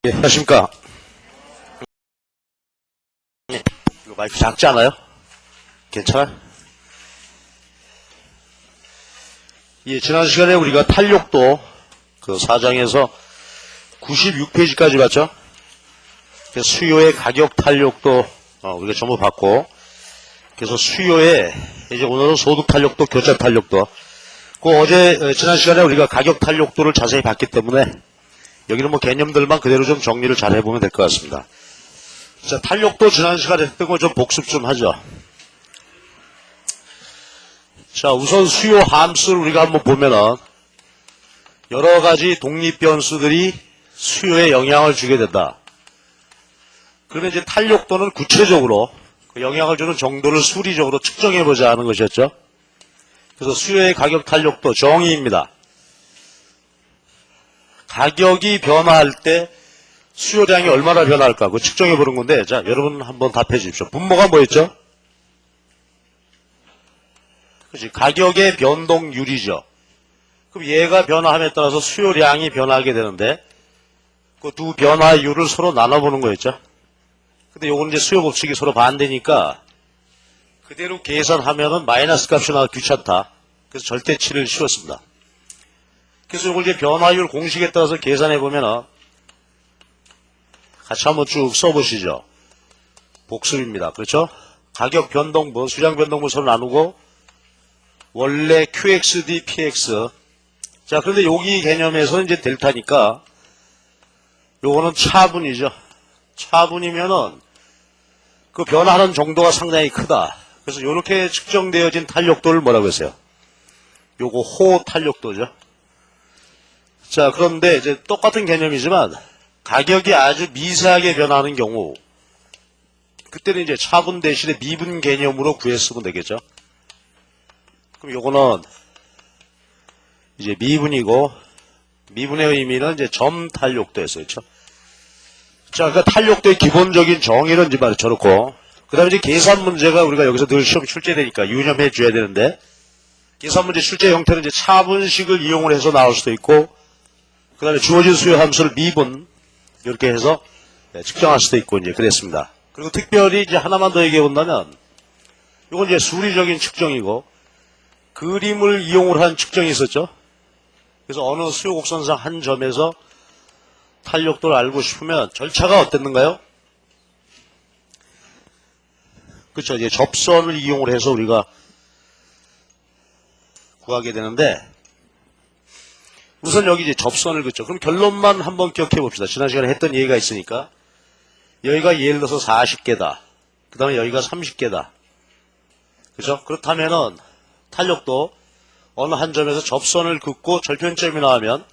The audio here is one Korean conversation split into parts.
예, 안녕하십니까. 이거 마이크 작지 않아요? 괜찮아요? 예, 지난 시간에 우리가 탄력도 그 4장에서 96페이지까지 봤죠? 수요의 가격 탄력도 우리가 전부 봤고, 그래서 수요의 이제 오늘은 소득 탄력도, 교차 탄력도. 어제 지난 시간에 우리가 가격 탄력도를 자세히 봤기 때문에 여기는 뭐 개념들만 그대로 좀 정리를 잘 해보면 될 것 같습니다. 자, 탄력도 지난 시간에 했던 거 좀 복습 좀 하죠. 자, 우선 수요 함수를 우리가 한번 보면은 여러 가지 독립 변수들이 수요에 영향을 주게 된다. 그러면 이제 탄력도는 구체적으로 그 영향을 주는 정도를 수리적으로 측정해보자 하는 것이었죠. 그래서 수요의 가격 탄력도 정의입니다. 가격이 변화할 때 수요량이 얼마나 변화할까 그거 측정해보는 건데, 자, 여러분 한번 답해 주십시오. 분모가 뭐였죠? 그렇지, 가격의 변동률이죠. 그럼 얘가 변화함에 따라서 수요량이 변화하게 되는데 그 두 변화율을 서로 나눠보는 거였죠. 근데 요건 이제 수요 법칙이 서로 반대니까 그대로 계산하면은 마이너스 값이 나와 귀찮다. 그래서 절대치를 씌웠습니다. 그래서 이걸 이제 변화율 공식에 따라서 계산해보면은 같이 한번 쭉 써보시죠. 복습입니다. 그렇죠? 가격 변동분, 수량 변동분 서로 나누고 원래 QXD, PX. 자, 그런데 여기 개념에서 이제 델타니까 요거는 차분이죠. 차분이면은 그 변화하는 정도가 상당히 크다. 그래서 이렇게 측정되어진 탄력도를 뭐라고 했어요? 요거 호 탄력도죠. 자, 그런데 이제 똑같은 개념이지만 가격이 아주 미세하게 변하는 경우 그때는 이제 차분 대신에 미분 개념으로 구했으면 되겠죠. 그럼 요거는 이제 미분이고, 미분의 의미는 이제 점 탄력도였어요. 그렇죠? 자, 그러니까 탄력도의 기본적인 정의는 이제 말이 저렇고, 그 다음에 이제 계산 문제가 우리가 여기서 늘 시험 출제되니까 유념해 줘야 되는데, 계산 문제 출제 형태는 이제 차분식을 이용을 해서 나올 수도 있고, 그 다음에 주어진 수요 함수를 미분, 이렇게 해서 측정할 수도 있고, 이제 그랬습니다. 그리고 특별히 이제 하나만 더 얘기해 본다면, 이건 이제 수리적인 측정이고, 그림을 이용을 한 측정이 있었죠. 그래서 어느 수요 곡선상 한 점에서 탄력도를 알고 싶으면 절차가 어땠는가요? 그렇죠. 이제 접선을 이용을 해서 우리가 구하게 되는데, 우선 여기 이제 접선을 그죠. 그럼 결론만 한번 기억해 봅시다. 지난 시간에 했던 얘기가 있으니까. 여기가 예를 들어서 40개다. 그 다음에 여기가 30개다. 그죠? 그렇다면은 탄력도 어느 한 점에서 접선을 긋고 절편점이 나오면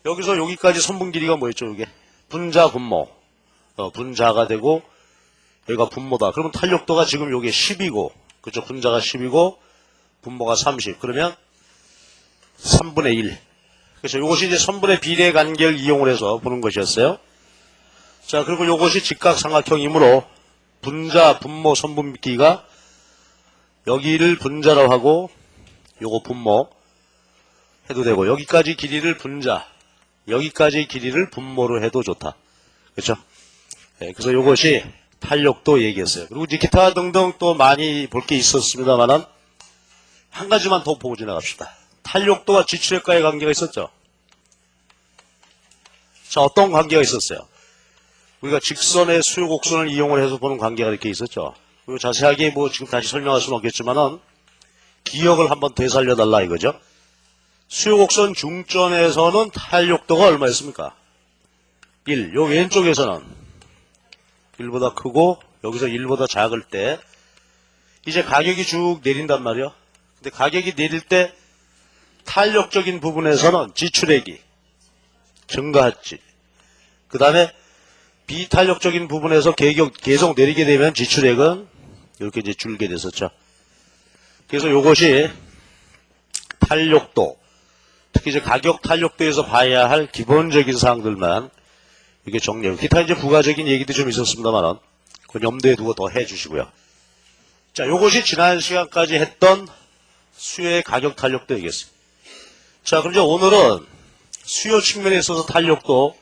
여기서 여기까지 선분 길이가 뭐였죠? 이게 분자 분모. 분자가 되고 여기가 분모다. 그러면 탄력도가 지금 요게 10이고, 그죠? 분자가 10이고 분모가 30. 그러면 3분의 1. 그래서 이것이 이제 선분의 비례 관계를 이용을 해서 보는 것이었어요. 자, 그리고 이것이 직각삼각형이므로 분자, 분모, 선분비가 여기를 분자로 하고 요거 분모 해도 되고, 여기까지 길이를 분자, 여기까지 길이를 분모로 해도 좋다. 그렇죠? 네, 그래서 요것이 탄력도 얘기했어요. 그리고 이제 기타 등등 또 많이 볼 게 있었습니다만은 한 가지만 더 보고 지나갑시다. 탄력도와 지출액과의 관계가 있었죠. 자, 어떤 관계가 있었어요? 우리가 직선의 수요 곡선을 이용을 해서 보는 관계가 이렇게 있었죠. 그리고 자세하게 뭐 지금 다시 설명할 수는 없겠지만은 기억을 한번 되살려달라 이거죠. 수요 곡선 중점에서는 탄력도가 얼마였습니까? 1. 요 왼쪽에서는 1보다 크고 여기서 1보다 작을 때 이제 가격이 쭉 내린단 말이요. 근데 가격이 내릴 때 탄력적인 부분에서는 지출액이 증가했지. 그 다음에 비탄력적인 부분에서 계속 내리게 되면 지출액은 이렇게 이제 줄게 됐었죠. 그래서 이것이 탄력도, 특히 이제 가격 탄력도에서 봐야 할 기본적인 사항들만 이게 정리하고, 기타 이제 부가적인 얘기도 좀 있었습니다만, 그 염두에 두고 더 해주시고요. 자, 이것이 지난 시간까지 했던 수요의 가격 탄력도 얘기했어요. 자, 그럼 이제 오늘은 수요 측면에 있어서 탄력도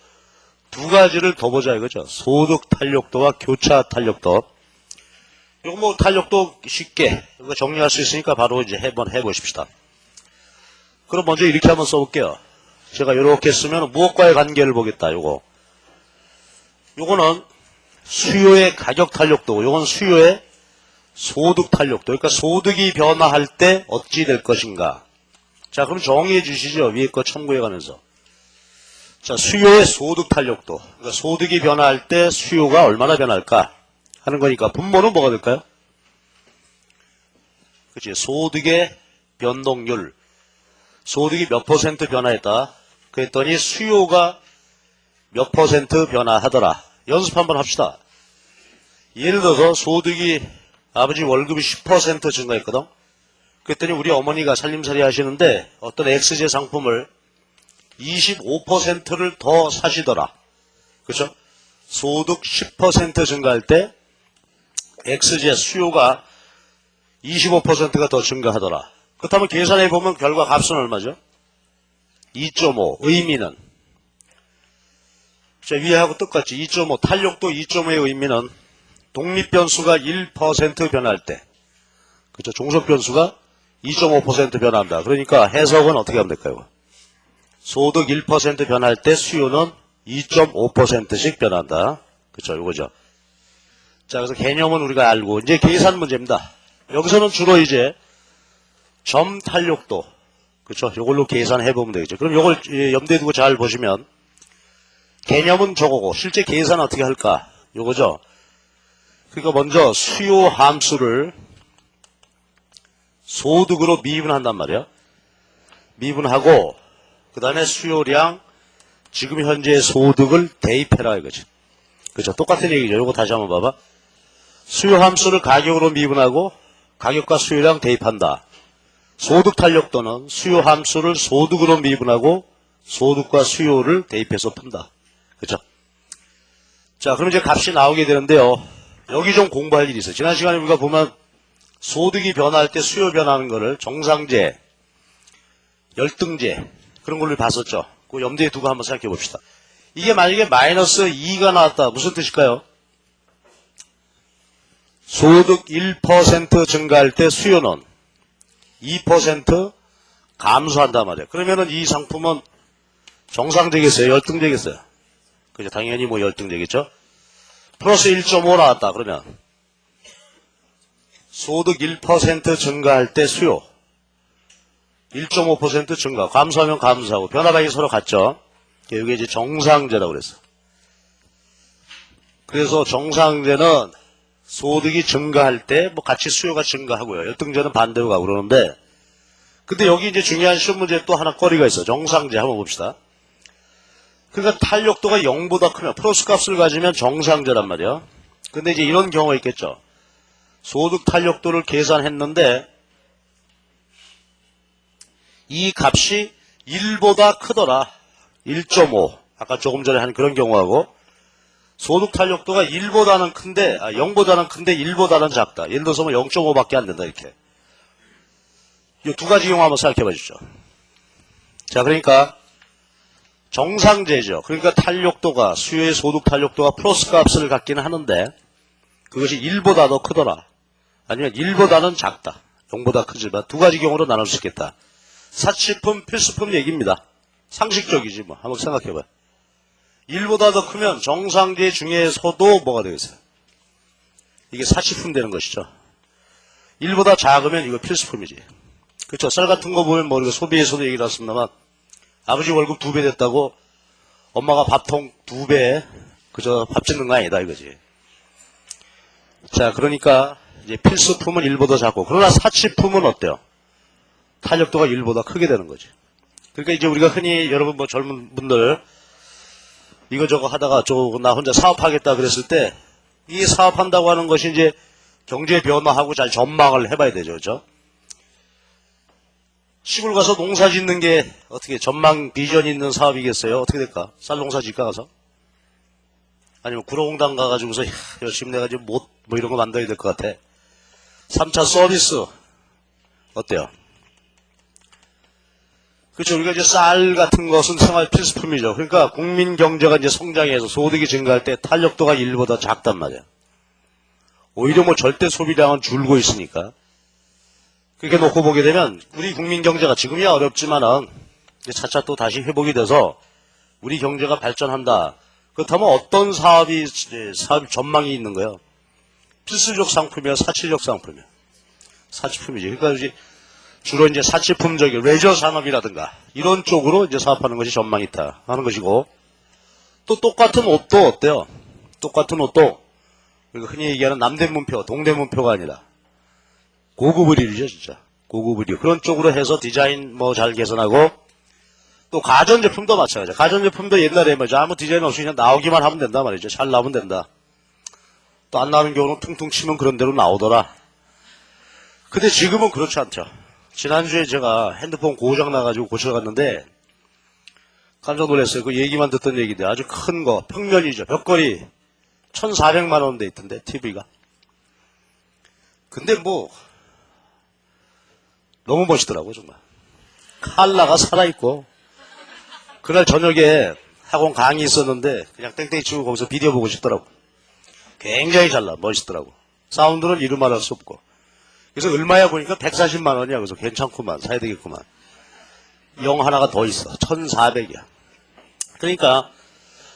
두 가지를 더 보자 이거죠. 소득 탄력도와 교차 탄력도. 이거 뭐 탄력도 쉽게 이거 정리할 수 있으니까 바로 이제 한번 해보십시다. 그럼 먼저 이렇게 한번 써볼게요. 제가 이렇게 쓰면 무엇과의 관계를 보겠다. 요거는 수요의 가격 탄력도고, 요건 수요의 소득 탄력도. 그러니까 소득이 변화할 때 어찌 될 것인가. 자, 그럼 정의해 주시죠. 위에 거 참고해 가면서. 자, 수요의 소득 탄력도. 그러니까 소득이 변화할 때 수요가 얼마나 변할까 하는 거니까 분모는 뭐가 될까요? 그치? 소득의 변동률. 소득이 몇 퍼센트 변화했다. 그랬더니 수요가 몇 퍼센트 변화하더라. 연습 한번 합시다. 예를 들어서 소득이 아버지 월급이 10% 증가했거든. 그랬더니 우리 어머니가 살림살이 하시는데 어떤 X제 상품을 25%를 더 사시더라. 그렇죠? 소득 10% 증가할 때 X제 수요가 25%가 더 증가하더라. 그렇다면 계산해 보면 결과 값은 얼마죠? 2.5. 의미는 자, 위에하고 똑같이 2.5. 탄력도 2.5의 의미는 독립변수가 1% 변할 때, 그렇죠? 종속변수가 2.5% 변한다. 그러니까 해석은 어떻게 하면 될까요? 소득 1% 변할 때 수요는 2.5%씩 변한다. 그렇죠? 이거죠. 자, 그래서 개념은 우리가 알고 이제 계산 문제입니다. 여기서는 주로 이제 점 탄력도, 그렇죠? 이걸로 계산해 보면 되겠죠. 그럼 이걸 염두에 두고 잘 보시면 개념은 저거고 실제 계산 어떻게 할까? 요거죠. 그러니까 먼저 수요 함수를 소득으로 미분한단 말이야. 미분하고 그 다음에 수요량 지금 현재의 소득을 대입해라 이거지. 그렇죠. 똑같은 얘기죠. 요거 다시 한번 봐봐. 수요 함수를 가격으로 미분하고 가격과 수요량 대입한다. 소득 탄력도는 수요 함수를 소득으로 미분하고 소득과 수요를 대입해서 푼다. 그렇죠. 자, 그럼 이제 값이 나오게 되는데요. 여기 좀 공부할 일이 있어요. 지난 시간에 우리가 보면 소득이 변화할 때 수요 변하는 거를 정상제, 열등제 그런 걸로 봤었죠. 그 염두에 두고 한번 생각해 봅시다. 이게 만약에 마이너스 2가 나왔다. 무슨 뜻일까요? 소득 1% 증가할 때 수요는 2% 감소한단 말이에요. 그러면은 이 상품은 정상되겠어요? 열등되겠어요? 그죠? 당연히 뭐 열등되겠죠? 플러스 1.5 나왔다. 그러면 소득 1% 증가할 때 수요 1.5% 증가. 감소하면 감소하고 변화방이 서로 같죠? 이게 이제 정상제라고 그랬어. 그래서 정상제는 소득이 증가할 때 뭐 같이 수요가 증가하고요. 열등제는 반대로 가고 그러는데 근데 여기 이제 중요한 시험 문제 또 하나 거리가 있어. 정상제 한번 봅시다. 그러니까 탄력도가 0보다 크면 플러스 값을 가지면 정상제란 말이야. 근데 이제 이런 경우가 있겠죠. 소득 탄력도를 계산했는데 이 값이 1보다 크더라. 1.5. 아까 조금 전에 한 그런 경우하고 소득 탄력도가 1보다는 큰데 0보다는 큰데 1보다는 작다. 예를 들어서 뭐 0.5밖에 안 된다 이렇게. 이 두 가지 경우 한번 생각해 보시죠. 자, 그러니까 정상제죠. 그러니까 탄력도가 수요의 소득 탄력도가 플러스 값을 갖기는 하는데 그것이 1보다 더 크더라. 아니면 1보다는 작다. 0보다 크지만 두 가지 경우로 나눌 수 있겠다. 사치품, 필수품 얘기입니다. 상식적이지 뭐. 한번 생각해봐요. 1보다 더 크면 정상제 중에서도 뭐가 되겠어요? 이게 사치품 되는 것이죠. 1보다 작으면 이거 필수품이지. 그렇죠. 쌀 같은 거 보면 뭐 소비에서도 얘기 나왔습니다만 아버지 월급 2배 됐다고 엄마가 밥통 2배 그저 밥 짓는 거 아니다 이거지. 자, 그러니까 이제 필수품은 1보다 작고 그러나 사치품은 어때요? 탄력도가 1보다 크게 되는 거지. 그러니까 이제 우리가 흔히 여러분 뭐 젊은 분들 이거저거 하다가 나 혼자 사업하겠다 그랬을 때 이 사업한다고 하는 것이 이제 경제 변화하고 잘 전망을 해봐야 되죠. 그렇죠? 시골 가서 농사 짓는 게 어떻게 전망 비전 있는 사업이겠어요? 어떻게 될까? 쌀 농사 짓까 가서? 아니면 구로공단 가가지고서 열심히 내가지고 뭐 이런 거 만들어야 될 것 같아. 3차 서비스 어때요? 그렇죠. 우리가 이제 쌀 같은 것은 생활 필수품이죠. 그러니까 국민 경제가 이제 성장해서 소득이 증가할 때 탄력도가 일보다 작단 말이야. 오히려 뭐 절대 소비량은 줄고 있으니까. 그렇게 놓고 보게 되면 우리 국민 경제가 지금이야 어렵지만은 이제 차차 또 다시 회복이 돼서 우리 경제가 발전한다. 그렇다면 어떤 사업 전망이 있는 거예요? 필수적 상품이야, 사치적 상품이야. 사치품이지. 그러니까 이제 주로 이제 사치품적인 레저 산업이라든가 이런 쪽으로 이제 사업하는 것이 전망이 있다 하는 것이고, 또 똑같은 옷도 어때요? 똑같은 옷도 우리가 흔히 얘기하는 남대문표, 동대문표가 아니라 고급 의류죠, 진짜. 고급 의류. 그런 쪽으로 해서 디자인 뭐 잘 개선하고, 또 가전제품도 마찬가지야. 가전제품도 옛날에 뭐 아무 디자인 없이 그냥 나오기만 하면 된다 말이죠. 잘 나오면 된다. 또 안 나오는 경우는 퉁퉁 치면 그런 대로 나오더라. 근데 지금은 그렇지 않죠. 지난주에 제가 핸드폰 고장 나가지고 고쳐갔는데 깜짝 놀랐어요. 그 얘기만 듣던 얘기인데 아주 큰 거, 평면이죠. 벽걸이 1,400만 원 돼 있던데, TV가. 근데 뭐 너무 멋있더라고요, 정말. 칼라가 살아있고, 그날 저녁에 학원 강의 있었는데 그냥 땡땡이 치고 거기서 비디오 보고 싶더라고. 굉장히 잘나, 멋있더라고. 사운드는 이루 말할 수 없고. 그래서 얼마야 보니까 140만 원이야. 그래서 괜찮구만, 사야 되겠구만. 영 하나가 더 있어. 1,400이야. 그러니까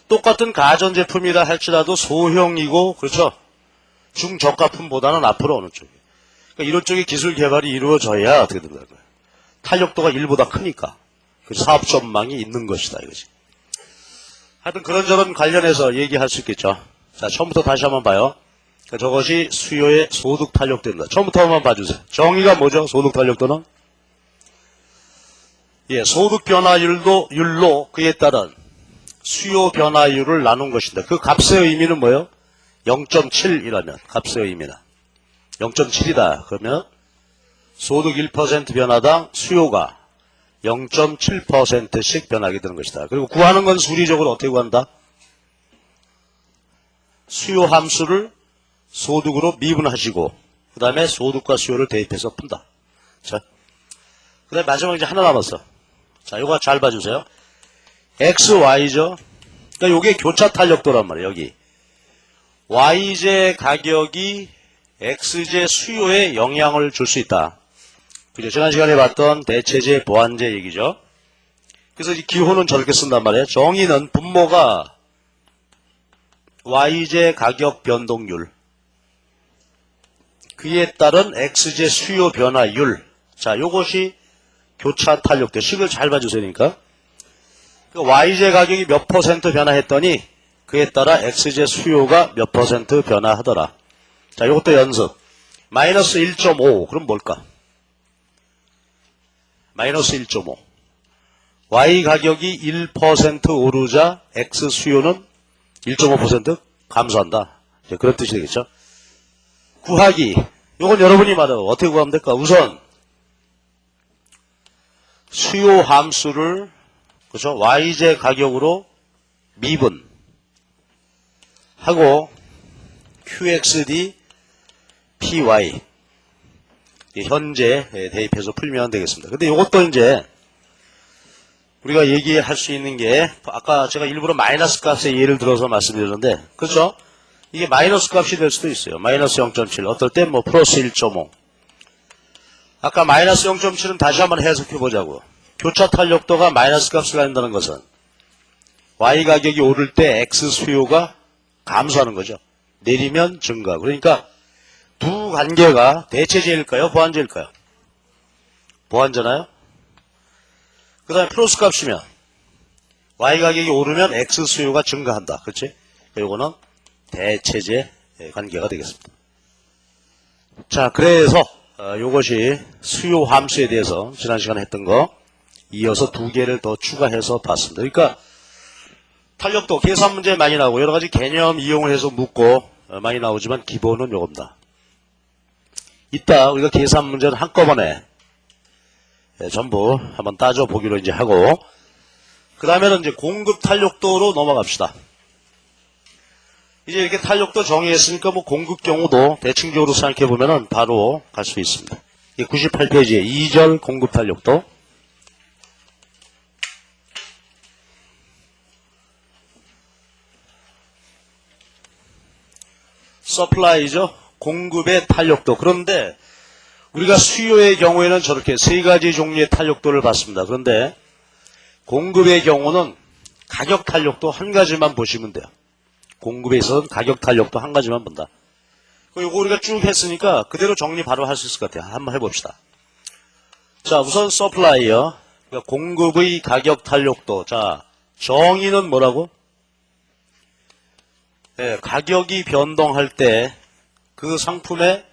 똑같은 가전제품이라 할지라도 소형이고, 그렇죠? 중저가품보다는 앞으로 어느 쪽이. 그러니까 이런 쪽의 기술 개발이 이루어져야 어떻게 된다는 거예요. 탄력도가 일보다 크니까. 그 사업 전망이 있는 것이다, 이거지. 하여튼 그런저런 관련해서 얘기할 수 있겠죠. 자, 처음부터 다시 한번 봐요. 그러니까 저것이 수요의 소득 탄력도입니다. 처음부터 한번 봐주세요. 정의가 뭐죠? 소득 탄력도는? 예, 소득 변화율로 그에 따른 수요 변화율을 나눈 것인데, 그 값의 의미는 뭐예요? 0.7이라면 값의 의미는 0.7이다. 그러면 소득 1% 변화당 수요가 0.7%씩 변하게 되는 것이다. 그리고 구하는 건 수리적으로 어떻게 구한다? 수요 함수를 소득으로 미분하시고 그 다음에 소득과 수요를 대입해서 푼다. 자, 그 다음에 마지막에 이제 하나 남았어. 자, 이거 잘 봐주세요. X, Y죠. 그러니까 요게 교차 탄력도란 말이에요. 여기 Y제 가격이 X제 수요에 영향을 줄 수 있다. 그죠? 지난 시간에 봤던 대체제, 보완제 얘기죠. 그래서 이 기호는 저렇게 쓴단 말이에요. 정의는 분모가 Y제 가격 변동률, 그에 따른 X제 수요 변화율. 자, 요것이 교차 탄력도. 식을 잘 봐주세요. 그러니까 Y제 가격이 몇 퍼센트 변화했더니 그에 따라 X제 수요가 몇 퍼센트 변화하더라. 자, 요것도 연습. 마이너스 1.5. 그럼 뭘까? 마이너스 1.5. Y 가격이 1% 오르자 X 수요는 1.5% 감소한다. 이제 그런 뜻이 되겠죠. 구하기. 요건 여러분이 말해요. 어떻게 구하면 될까? 우선 수요 함수를, 그렇죠? Y제 가격으로 미분 하고 QXD PY 현재 대입해서 풀면 되겠습니다. 근데 이것도 이제 우리가 얘기할 수 있는 게, 아까 제가 일부러 마이너스 값의 예를 들어서 말씀드렸는데, 그렇죠? 이게 마이너스 값이 될 수도 있어요. 마이너스 0.7, 어떨 땐 뭐 플러스 1.5. 아까 마이너스 0.7은 다시 한번 해석해 보자고요. 교차 탄력도가 마이너스 값을 갖는다는 것은 Y 가격이 오를 때 X 수요가 감소하는 거죠. 내리면 증가. 그러니까 두 관계가 대체제일까요? 보완제일까요? 보완제나요? 그 다음에 플러스 값이면 Y 가격이 오르면 X 수요가 증가한다. 그렇지? 이거는 대체제 관계가 되겠습니다. 자, 그래서 이것이 수요 함수에 대해서 지난 시간에 했던 거 이어서 두 개를 더 추가해서 봤습니다. 그러니까 탄력도 계산 문제 많이 나오고 여러 가지 개념 이용을 해서 묻고 많이 나오지만 기본은 요겁니다. 이따 우리가 계산 문제는 한꺼번에 전부 한번 따져보기로 이제 하고, 그 다음에는 이제 공급 탄력도로 넘어갑시다. 이제 이렇게 탄력도 정의했으니까 뭐 공급 경우도 대칭적으로 생각해보면은 바로 갈 수 있습니다. 98페이지에 2절 공급 탄력도. 서플라이죠. 공급의 탄력도. 그런데 우리가 수요의 경우에는 저렇게 세 가지 종류의 탄력도를 봤습니다. 그런데 공급의 경우는 가격 탄력도 한 가지만 보시면 돼요. 공급에 있어서는 가격 탄력도 한 가지만 본다. 이거 우리가 쭉 했으니까 그대로 정리 바로 할 수 있을 것 같아요. 한번 해봅시다. 자, 우선 서플라이요. 그러니까 공급의 가격 탄력도. 자, 정의는 뭐라고? 네, 가격이 변동할 때 그 상품의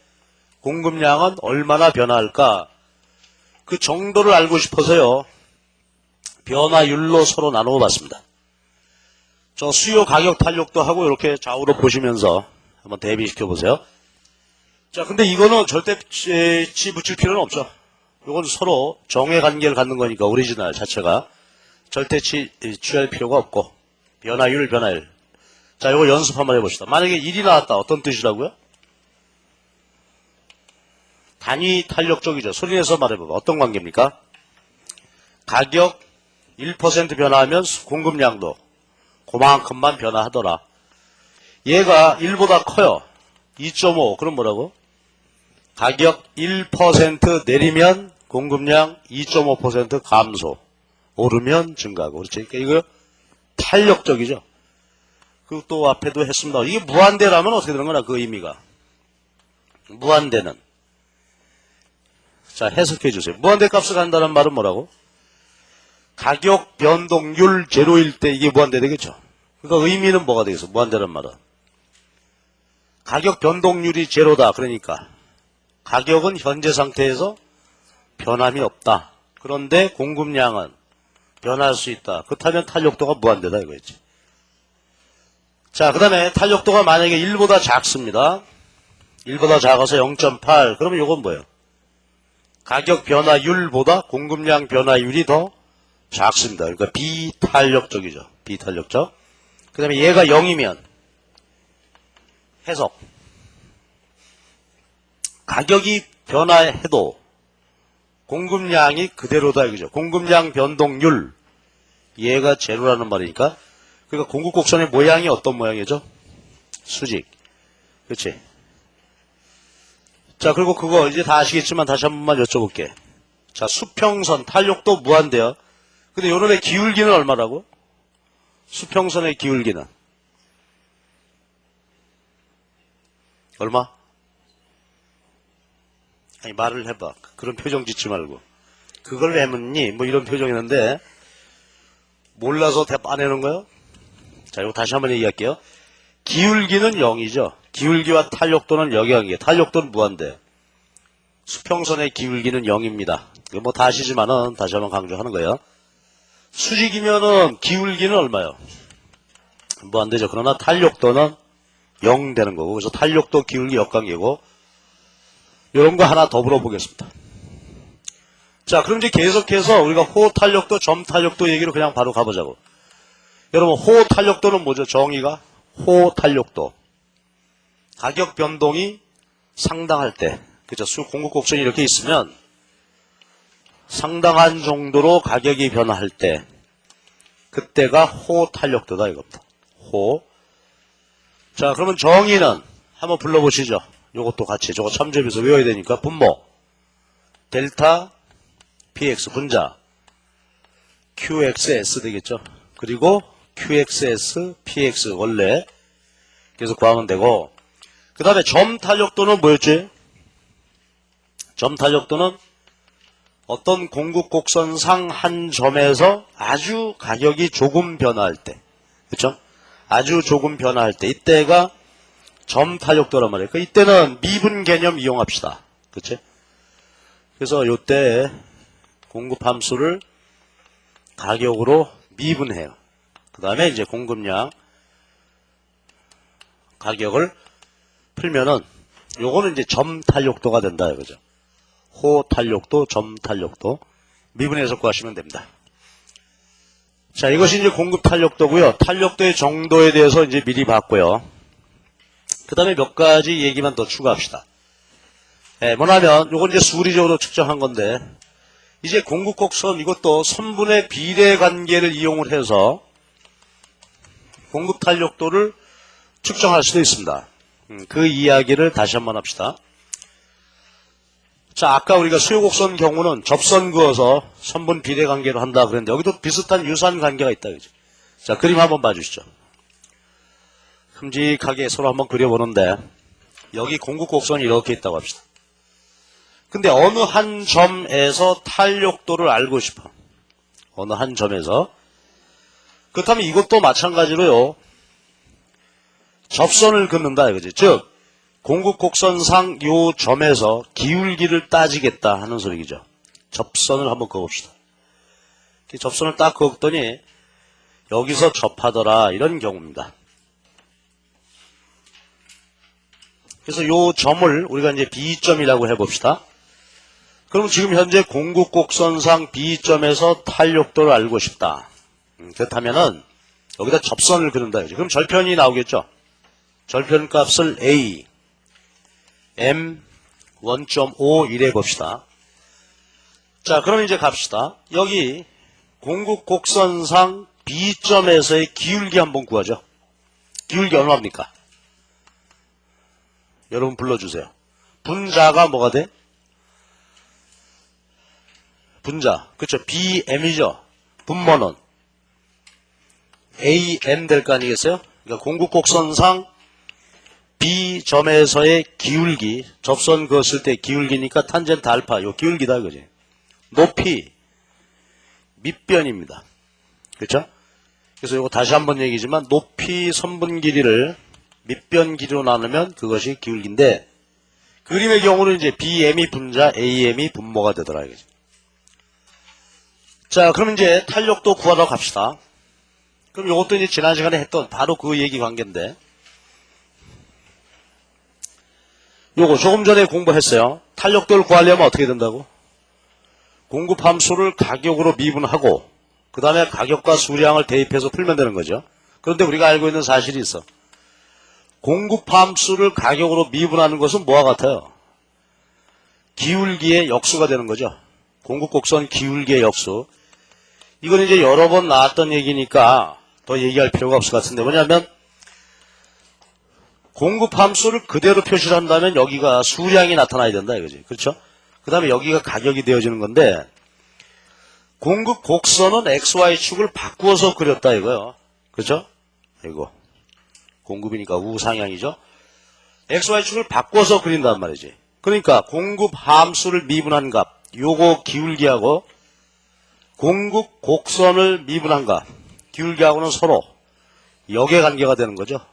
공급량은 얼마나 변화할까? 그 정도를 알고 싶어서요. 변화율로 서로 나누어 봤습니다. 저 수요 가격 탄력도 하고 이렇게 좌우로 보시면서 한번 대비시켜 보세요. 자, 근데 이거는 절대 치 붙일 필요는 없죠. 이건 서로 정의 관계를 갖는 거니까 오리지널 자체가 절대 취할 필요가 없고 변화율. 자, 이거 연습 한번 해봅시다. 만약에 1이 나왔다. 어떤 뜻이라고요? 단위 탄력적이죠. 소리내서 말해봐봐. 어떤 관계입니까? 가격 1% 변화하면 공급량도 그만큼만 변화하더라. 얘가 1보다 커요. 2.5. 그럼 뭐라고? 가격 1% 내리면 공급량 2.5% 감소. 오르면 증가하고. 그렇지? 그러니까 이거 탄력적이죠. 그리고 또 앞에도 했습니다. 이게 무한대라면 어떻게 되는 거나 그 의미가. 무한대는. 자, 해석해 주세요. 무한대 값을 한다는 말은 뭐라고? 가격 변동률 제로일 때 이게 무한대 되겠죠. 그러니까 의미는 뭐가 되겠어? 무한대란 말은. 가격 변동률이 제로다. 그러니까 가격은 현재 상태에서 변함이 없다. 그런데 공급량은 변할 수 있다. 그렇다면 탄력도가 무한대다 이거였지. 자, 그 다음에 탄력도가 만약에 1보다 작습니다. 1보다 작아서 0.8. 그러면 이건 뭐예요? 가격 변화율보다 공급량 변화율이 더 작습니다. 그러니까 비탄력적이죠. 비탄력적. 그 다음에 얘가 0이면 해석. 가격이 변화해도 공급량이 그대로다 이거죠. 공급량 변동률. 얘가 제로라는 말이니까. 그러니까 공급 곡선의 모양이 어떤 모양이죠? 수직. 그렇지? 자, 그리고 그거 이제 다 아시겠지만 다시 한 번만 여쭤볼게. 자, 수평선 탄력도 무한대요. 근데 요놈의 기울기는 얼마라고? 수평선의 기울기는 얼마? 아니, 말을 해봐. 그런 표정 짓지 말고. 그걸 왜 묻니? 뭐 이런 표정이었는데 몰라서 대 빠내는 거요? 자, 이거 다시 한번 얘기할게요. 기울기는 0이죠. 기울기와 탄력도는 역역이에요. 탄력도는 무한대. 수평선의 기울기는 0입니다. 이거 뭐 다 아시지만은 다시 한번 강조하는 거예요. 수직이면은 기울기는 얼마요? 무한대죠. 그러나 탄력도는 0 되는 거고. 그래서 탄력도 기울기 역관계고. 이런 거 하나 더 물어보겠습니다. 자, 그럼 이제 계속해서 우리가 호탄력도, 점탄력도 얘기로 그냥 바로 가보자고. 여러분, 호탄력도는 뭐죠? 정의가? 호탄력도. 가격 변동이 상당할 때. 그죠? 공급 곡선이 이렇게 있으면 상당한 정도로 가격이 변화할 때. 그때가 호탄력도다 이겁니다. 호. 자, 그러면 정의는 한번 불러보시죠. 요것도 같이. 저거 참조해서 외워야 되니까. 분모. 델타 px 분자. qxs 되겠죠. 그리고 qxs px 원래 계속 구하면 되고. 그 다음에 점 탄력도는 뭐였지? 점 탄력도는 어떤 공급 곡선상 한 점에서 아주 가격이 조금 변화할 때. 그렇죠? 아주 조금 변화할 때. 이때가 점 탄력도란 말이에요. 이때는 미분 개념 이용합시다. 그렇죠? 그래서 이때 공급 함수를 가격으로 미분해요. 그 다음에 이제 공급량 가격을 풀면은 요거는 이제 점 탄력도가 된다 이거죠. 호 탄력도, 점 탄력도 미분해서 구하시면 됩니다. 자, 이것이 이제 공급 탄력도고요. 탄력도의 정도에 대해서 이제 미리 봤고요. 그 다음에 몇 가지 얘기만 더 추가합시다. 뭐냐면 요건 이제 수리적으로 측정한 건데 이제 공급 곡선 이것도 선분의 비례 관계를 이용을 해서 공급 탄력도를 측정할 수도 있습니다. 그 이야기를 다시 한번 합시다. 자, 아까 우리가 수요곡선 경우는 접선 그어서 선분 비례 관계로 한다 그랬는데 여기도 비슷한 유사한 관계가 있다. 그죠? 자, 그림 한번 봐주시죠. 큼직하게 서로 한번 그려보는데 여기 공급곡선이 이렇게 있다고 합시다. 근데 어느 한 점에서 탄력도를 알고 싶어. 어느 한 점에서. 그렇다면 이것도 마찬가지로요. 접선을 긋는다 이거지. 즉 공급곡선상 요 점에서 기울기를 따지겠다 하는 소리죠. 접선을 한번 그어봅시다. 접선을 딱 그었더니 여기서 접하더라 이런 경우입니다. 그래서 요 점을 우리가 이제 B점이라고 해봅시다. 그럼 지금 현재 공급곡선상 B점에서 탄력도를 알고 싶다. 그렇다면은 여기다 접선을 그린다 이거죠. 그럼 절편이 나오겠죠. 절편 값을 A, M 1.5 이래 봅시다. 자, 그럼 이제 갑시다. 여기 공급곡선상 B점에서의 기울기 한번 구하죠. 기울기 얼마입니까? 여러분 불러주세요. 분자가 뭐가 돼? 분자. 그렇죠. BM이죠. 분모는 AM 될 거 아니겠어요? 그러니까 공급곡선상 B점에서의 기울기, 접선 그었을 때 기울기니까 탄젠트 알파, 요 기울기다 그지. 높이 밑변입니다. 그렇죠? 그래서 이거 다시 한번 얘기지만 높이 선분 길이를 밑변 길이로 나누면 그것이 기울기인데 그림의 경우는 이제 BM이 분자, AM이 분모가 되더라 이거지. 자, 그럼 이제 탄력도 구하러 갑시다. 그럼 이것도 이제 지난 시간에 했던 바로 그 얘기 관계인데 요거 조금 전에 공부했어요. 탄력도를 구하려면 어떻게 된다고? 공급함수를 가격으로 미분하고 그 다음에 가격과 수량을 대입해서 풀면 되는 거죠. 그런데 우리가 알고 있는 사실이 있어. 공급함수를 가격으로 미분하는 것은 뭐와 같아요? 기울기의 역수가 되는 거죠. 공급곡선 기울기의 역수. 이건 이제 여러 번 나왔던 얘기니까 더 얘기할 필요가 없을 것 같은데 뭐냐면 공급함수를 그대로 표시를 한다면 여기가 수량이 나타나야 된다 이거지. 그렇죠? 그 다음에 여기가 가격이 되어지는 건데 공급곡선은 XY축을 바꾸어서 그렸다 이거요. 그렇죠? 이거 공급이니까 우상향이죠. XY축을 바꿔서 그린단 말이지. 그러니까 공급함수를 미분한 값 요거 기울기하고 공급곡선을 미분한 값 기울기하고는 서로 역의 관계가 되는 거죠.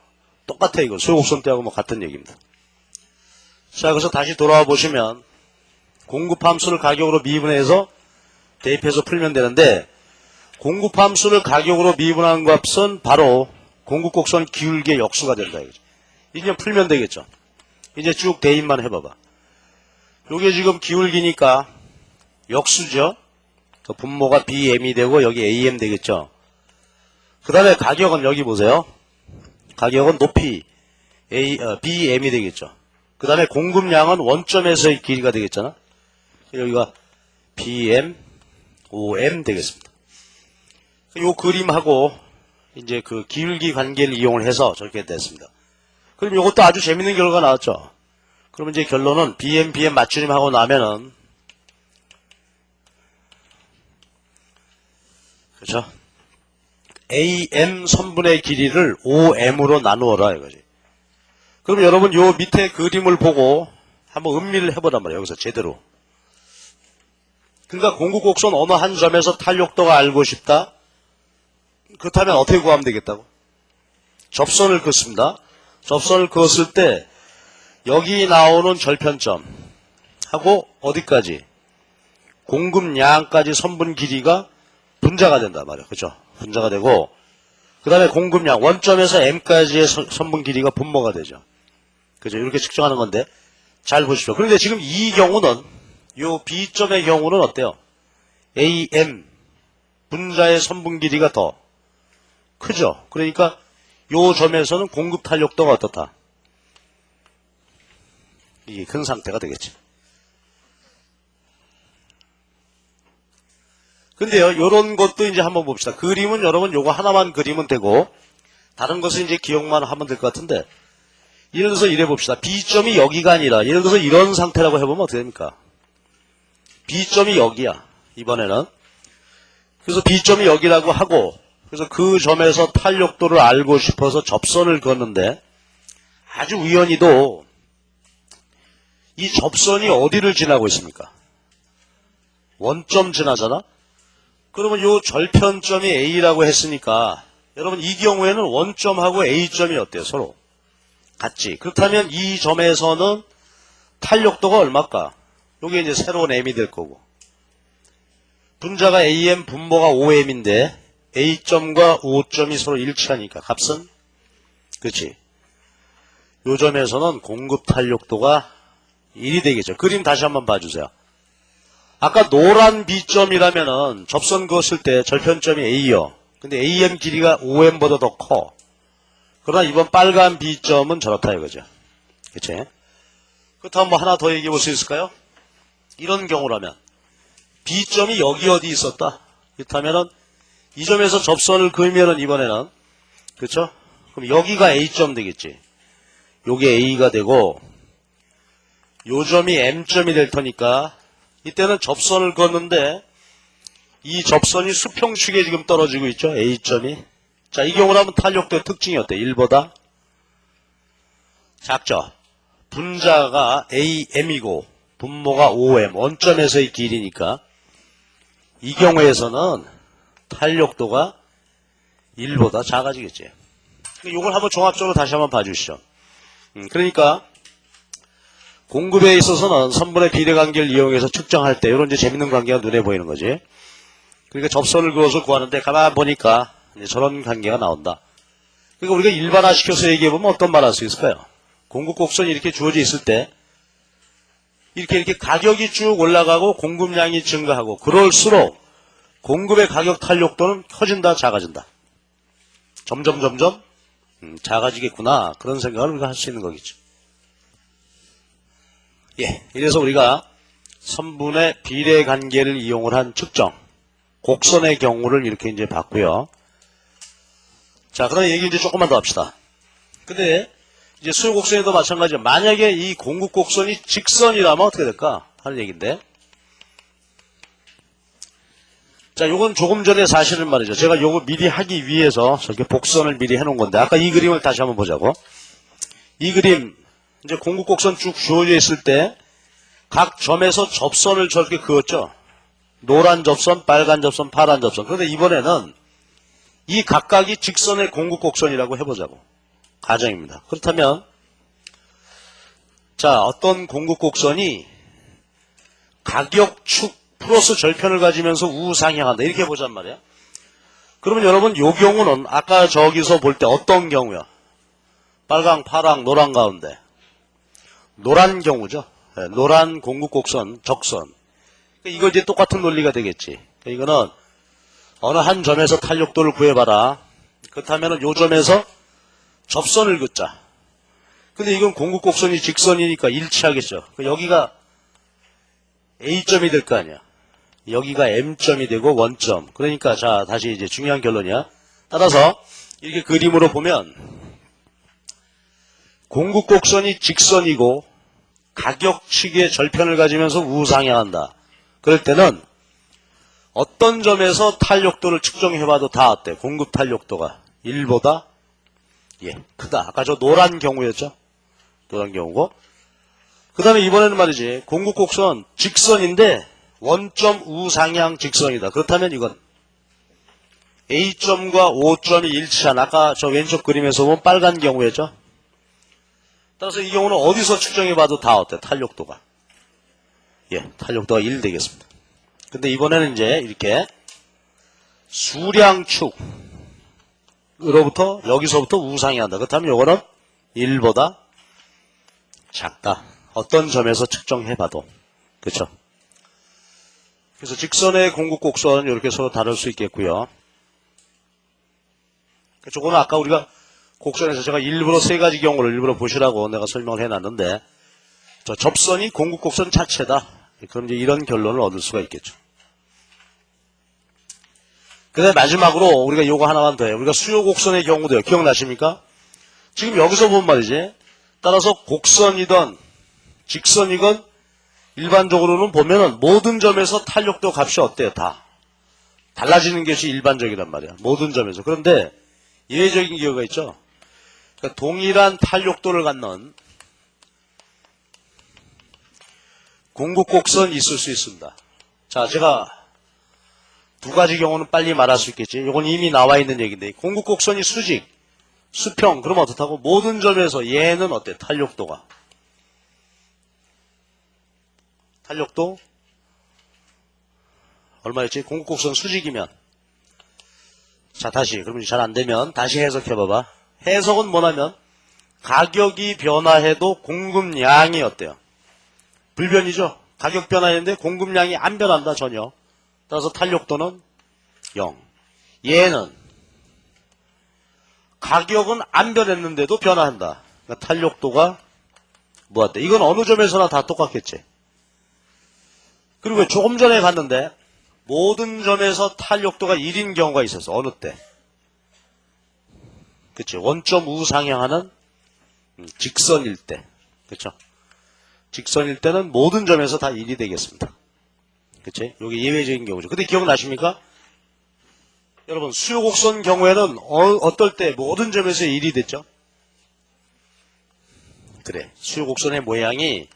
똑같아 이거. 수요곡선 때하고 뭐 같은 얘기입니다. 자, 그래서 다시 돌아와 보시면 공급함수를 가격으로 미분해서 대입해서 풀면 되는데 공급함수를 가격으로 미분한 값은 바로 공급곡선 기울기의 역수가 된다 이거죠. 이제 풀면 되겠죠. 이제 쭉 대입만 해봐봐. 요게 지금 기울기니까 역수죠. 그 분모가 BM이 되고 여기 AM 되겠죠. 그 다음에 가격은 여기 보세요. 가격은 높이 BM이 되겠죠. 그 다음에 공급량은 원점에서의 길이가 되겠잖아. 여기가 BM, OM 되겠습니다. 요 그림하고 이제 그 기울기 관계를 이용을 해서 저렇게 됐습니다. 그럼 이것도 아주 재밌는 결과가 나왔죠. 그러면 이제 결론은 BM, BM 맞추림 하고 나면은 그렇죠? AM 선분의 길이를 OM으로 나누어라 이거지. 그럼 여러분 요 밑에 그림을 보고 한번 음미를 해보란 말이에요. 여기서 제대로. 그러니까 공급곡선 어느 한 점에서 탄력도가 알고 싶다. 그렇다면 어떻게 구하면 되겠다고? 접선을 긋습니다. 접선을 그었을 때 여기 나오는 절편점 하고 어디까지? 공급량까지 선분 길이가 분자가 된단 말이에요. 그렇죠? 분자가 되고 그 다음에 공급량 원점에서 M까지의 선분 길이가 분모가 되죠. 그죠? 이렇게 측정하는 건데 잘 보십시오. 그런데 지금 이 경우는 요 B점의 경우는 어때요? AM 분자의 선분 길이가 더 크죠? 그러니까 요 점에서는 공급 탄력도가 어떻다? 이게 큰 상태가 되겠지. 근데요, 요런 것도 이제 한번 봅시다. 그림은 여러분 요거 하나만 그리면 되고, 다른 것은 이제 기억만 하면 될 것 같은데, 예를 들어서 이래 봅시다. B점이 여기가 아니라 예를 들어서 이런 상태라고 해보면 어떻게 됩니까? B점이 여기야. 이번에는. 그래서 B점이 여기라고 하고 그래서 그 점에서 탄력도를 알고 싶어서 접선을 걷는데 아주 우연히도 이 접선이 어디를 지나고 있습니까? 원점 지나잖아? 그러면 이 절편점이 A라고 했으니까 여러분 이 경우에는 원점하고 A점이 어때요? 서로 같지. 그렇다면 이 점에서는 탄력도가 얼마일까? 이게 이제 새로운 M이 될 거고 분자가 AM, 분모가 OM인데 A점과 O점이 서로 일치하니까 값은 그렇지. 요 점에서는 공급 탄력도가 1이 되겠죠. 그림 다시 한번 봐주세요. 아까 노란 B점이라면은 접선 그었을 때 절편점이 A요. 근데 AM 길이가 OM보다 더 커. 그러나 이번 빨간 B점은 저렇다 이거죠. 그치? 그렇다면 뭐 하나 더 얘기해 볼 수 있을까요? 이런 경우라면 B점이 여기 어디 있었다. 그렇다면은 이 점에서 접선을 그으면은 이번에는 그렇죠? 그럼 여기가 A점 되겠지. 요게 A가 되고 요 점이 M점이 될 테니까 이때는 접선을 그었는데 이 접선이 수평축에 지금 떨어지고 있죠. A점이. 자, 이 경우라면 탄력도의 특징이 어때? 1보다 작죠. 분자가 AM이고 분모가 OM, 원점에서의 길이니까 이 경우에서는 탄력도가 1보다 작아지겠지. 이걸 한번 종합적으로 다시 한번 봐주시죠. 그러니까 공급에 있어서는 선분의 비례관계를 이용해서 측정할 때 이런 이제 재밌는 관계가 눈에 보이는 거지. 그러니까 접선을 그어서 구하는데 가만 보니까 이제 저런 관계가 나온다. 그러니까 우리가 일반화시켜서 얘기해보면 어떤 말 할 수 있을까요? 공급 곡선이 이렇게 주어져 있을 때 이렇게 가격이 쭉 올라가고 공급량이 증가하고 그럴수록 공급의 가격 탄력도는 커진다 작아진다. 점점 작아지겠구나 그런 생각을 우리가 할 수 있는 거겠죠. 예, 이래서 우리가 선분의 비례관계를 이용을 한 측정 곡선의 경우를 이렇게 이제 봤고요. 자, 그럼 얘기 이제 조금만 더 합시다. 근데 이제 수요곡선에도 마찬가지야. 만약에 이 공급곡선이 직선이라면 어떻게 될까 하는 얘기인데. 자, 요건 조금 전에 사실은 말이죠. 제가 요거 미리 하기 위해서 저렇게 복선을 미리 해놓은 건데 아까 이 그림을 다시 한번 보자고. 이 그림 이제 공급곡선 쭉 주어져 있을 때 각 점에서 접선을 저렇게 그었죠. 노란 접선, 빨간 접선, 파란 접선. 그런데 이번에는 이 각각이 직선의 공급곡선이라고 해보자고. 가정입니다. 그렇다면 자, 어떤 공급곡선이 가격축 플러스 절편을 가지면서 우상향한다. 이렇게 보잔 말이야. 그러면 여러분 요 경우는 아까 저기서 볼 때 어떤 경우야? 빨강, 파랑, 노란 가운데 노란 경우죠. 네, 노란 공급곡선, 적선. 이거 이제 똑같은 논리가 되겠지. 이거는 어느 한 점에서 탄력도를 구해봐라. 그렇다면 요 점에서 접선을 긋자. 근데 이건 공급곡선이 직선이니까 일치하겠죠. 여기가 A점이 될 거 아니야. 여기가 M점이 되고 원점. 그러니까 자, 다시 이제 중요한 결론이야. 따라서 이렇게 그림으로 보면 공급곡선이 직선이고 가격 측의 절편을 가지면서 우상향한다. 그럴 때는 어떤 점에서 탄력도를 측정해봐도 다 어때? 공급 탄력도가 1보다 크다. 아까 저 노란 경우였죠? 노란 경우고. 그 다음에 이번에는 말이지. 공급곡선 직선인데 원점 우상향 직선이다. 그렇다면 이건 A점과 O점이 일치한 아까 저 왼쪽 그림에서 보면 빨간 경우였죠? 따라서 이 경우는 어디서 측정해봐도 다 어때? 탄력도가. 탄력도가 1 되겠습니다. 근데 이번에는 이제 이렇게 수량축으로부터 여기서부터 우상향한다. 그렇다면 요거는 1보다 작다. 어떤 점에서 측정해봐도. 그렇죠? 그래서 직선의 공급곡선 이렇게 서로 다룰 수 있겠고요. 저거는 아까 우리가 곡선에서 제가 일부러 세 가지 경우를 일부러 보시라고 내가 설명을 해놨는데 저 접선이 공급곡선 자체다. 그럼 이제 이런 결론을 얻을 수가 있겠죠. 그 다음에 마지막으로 우리가 요거 하나만 더 해요. 우리가 수요곡선의 경우도요. 기억나십니까? 지금 여기서 보면 말이지 따라서 곡선이든 직선이건 일반적으로는 보면은 모든 점에서 탄력도 값이 어때요? 다 달라지는 것이 일반적이란 말이야. 모든 점에서. 그런데 예외적인 경우가 있죠. 그러니까 동일한 탄력도를 갖는 공급곡선이 있을 수 있습니다. 자, 제가 두 가지 경우는 빨리 말할 수 있겠지. 이건 이미 나와 있는 얘기인데, 공급곡선이 수직, 수평, 그러면 어떻다고? 모든 점에서 얘는 어때? 탄력도가. 탄력도 얼마였지? 공급곡선 수직이면. 자, 다시. 그러면 잘 안 되면 다시 해석해봐봐. 해석은 뭐냐면 가격이 변화해도 공급량이 어때요? 불변이죠. 가격 변화했는데 공급량이 안 변한다 전혀. 따라서 탄력도는 0. 얘는 가격은 안 변했는데도 변화한다. 그러니까 탄력도가 뭐한다. 이건 어느 점에서나 다 똑같겠지. 그리고 조금 전에 갔는데 모든 점에서 탄력도가 1인 경우가 있어서 어느 때? 그치. 원점 우상향하는 직선일 때. 그쵸. 직선일 때는 모든 점에서 다 1이 되겠습니다. 그치. 여기 예외적인 경우죠. 근데 기억나십니까? 여러분, 수요곡선 경우에는 어떨 때 모든 점에서 1이 됐죠? 그래. 수요곡선의 모양이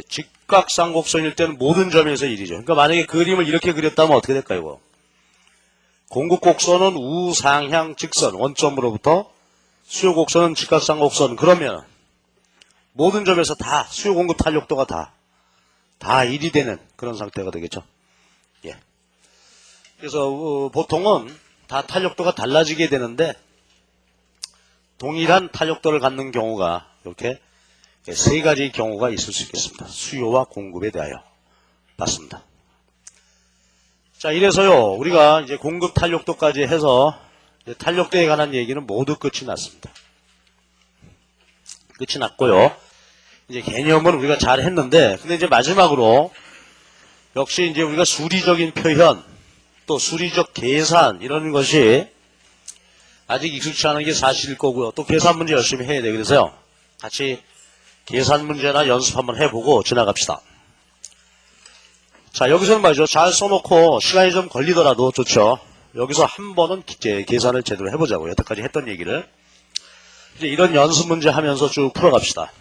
직각삼곡선일 때는 모든 점에서 1이죠. 그러니까 만약에 그림을 이렇게 그렸다면 어떻게 될까요, 이거? 공급곡선은 우상향 직선, 원점으로부터 수요곡선은 직각삼곡선. 그러면 모든 점에서 다 수요공급 탄력도가 다 1이 되는 그런 상태가 되겠죠. 예. 그래서 보통은 다 탄력도가 달라지게 되는데 동일한 탄력도를 갖는 경우가 이렇게 세 가지 경우가 있을 수 있겠습니다. 수요와 공급에 대하여 봤습니다. 자, 이래서요, 우리가 이제 공급 탄력도까지 해서 탄력도에 관한 얘기는 모두 끝이 났습니다. 끝이 났고요. 이제 개념은 우리가 잘 했는데, 근데 이제 마지막으로 역시 이제 우리가 수리적인 표현, 또 수리적 계산 이런 것이 아직 익숙치 않은 게 사실일 거고요. 또 계산 문제 열심히 해야 돼. 그래서요, 같이 계산 문제나 연습 한번 해보고 지나갑시다. 자, 여기서는 말이죠. 잘 써놓고 시간이 좀 걸리더라도 좋죠. 여기서 한 번은 계산을 제대로 해보자고요. 여태까지 했던 얘기를. 이제 이런 연습 문제 하면서 쭉 풀어갑시다.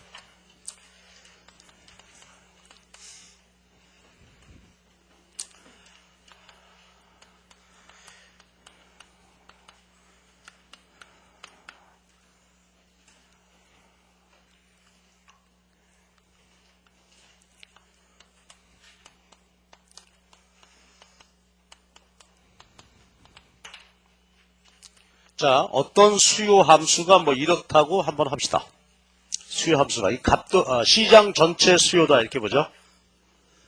자, 어떤 수요 함수가 뭐 이렇다고 한번 합시다. 수요 함수가 이 값도 시장 전체 수요다 이렇게 보죠.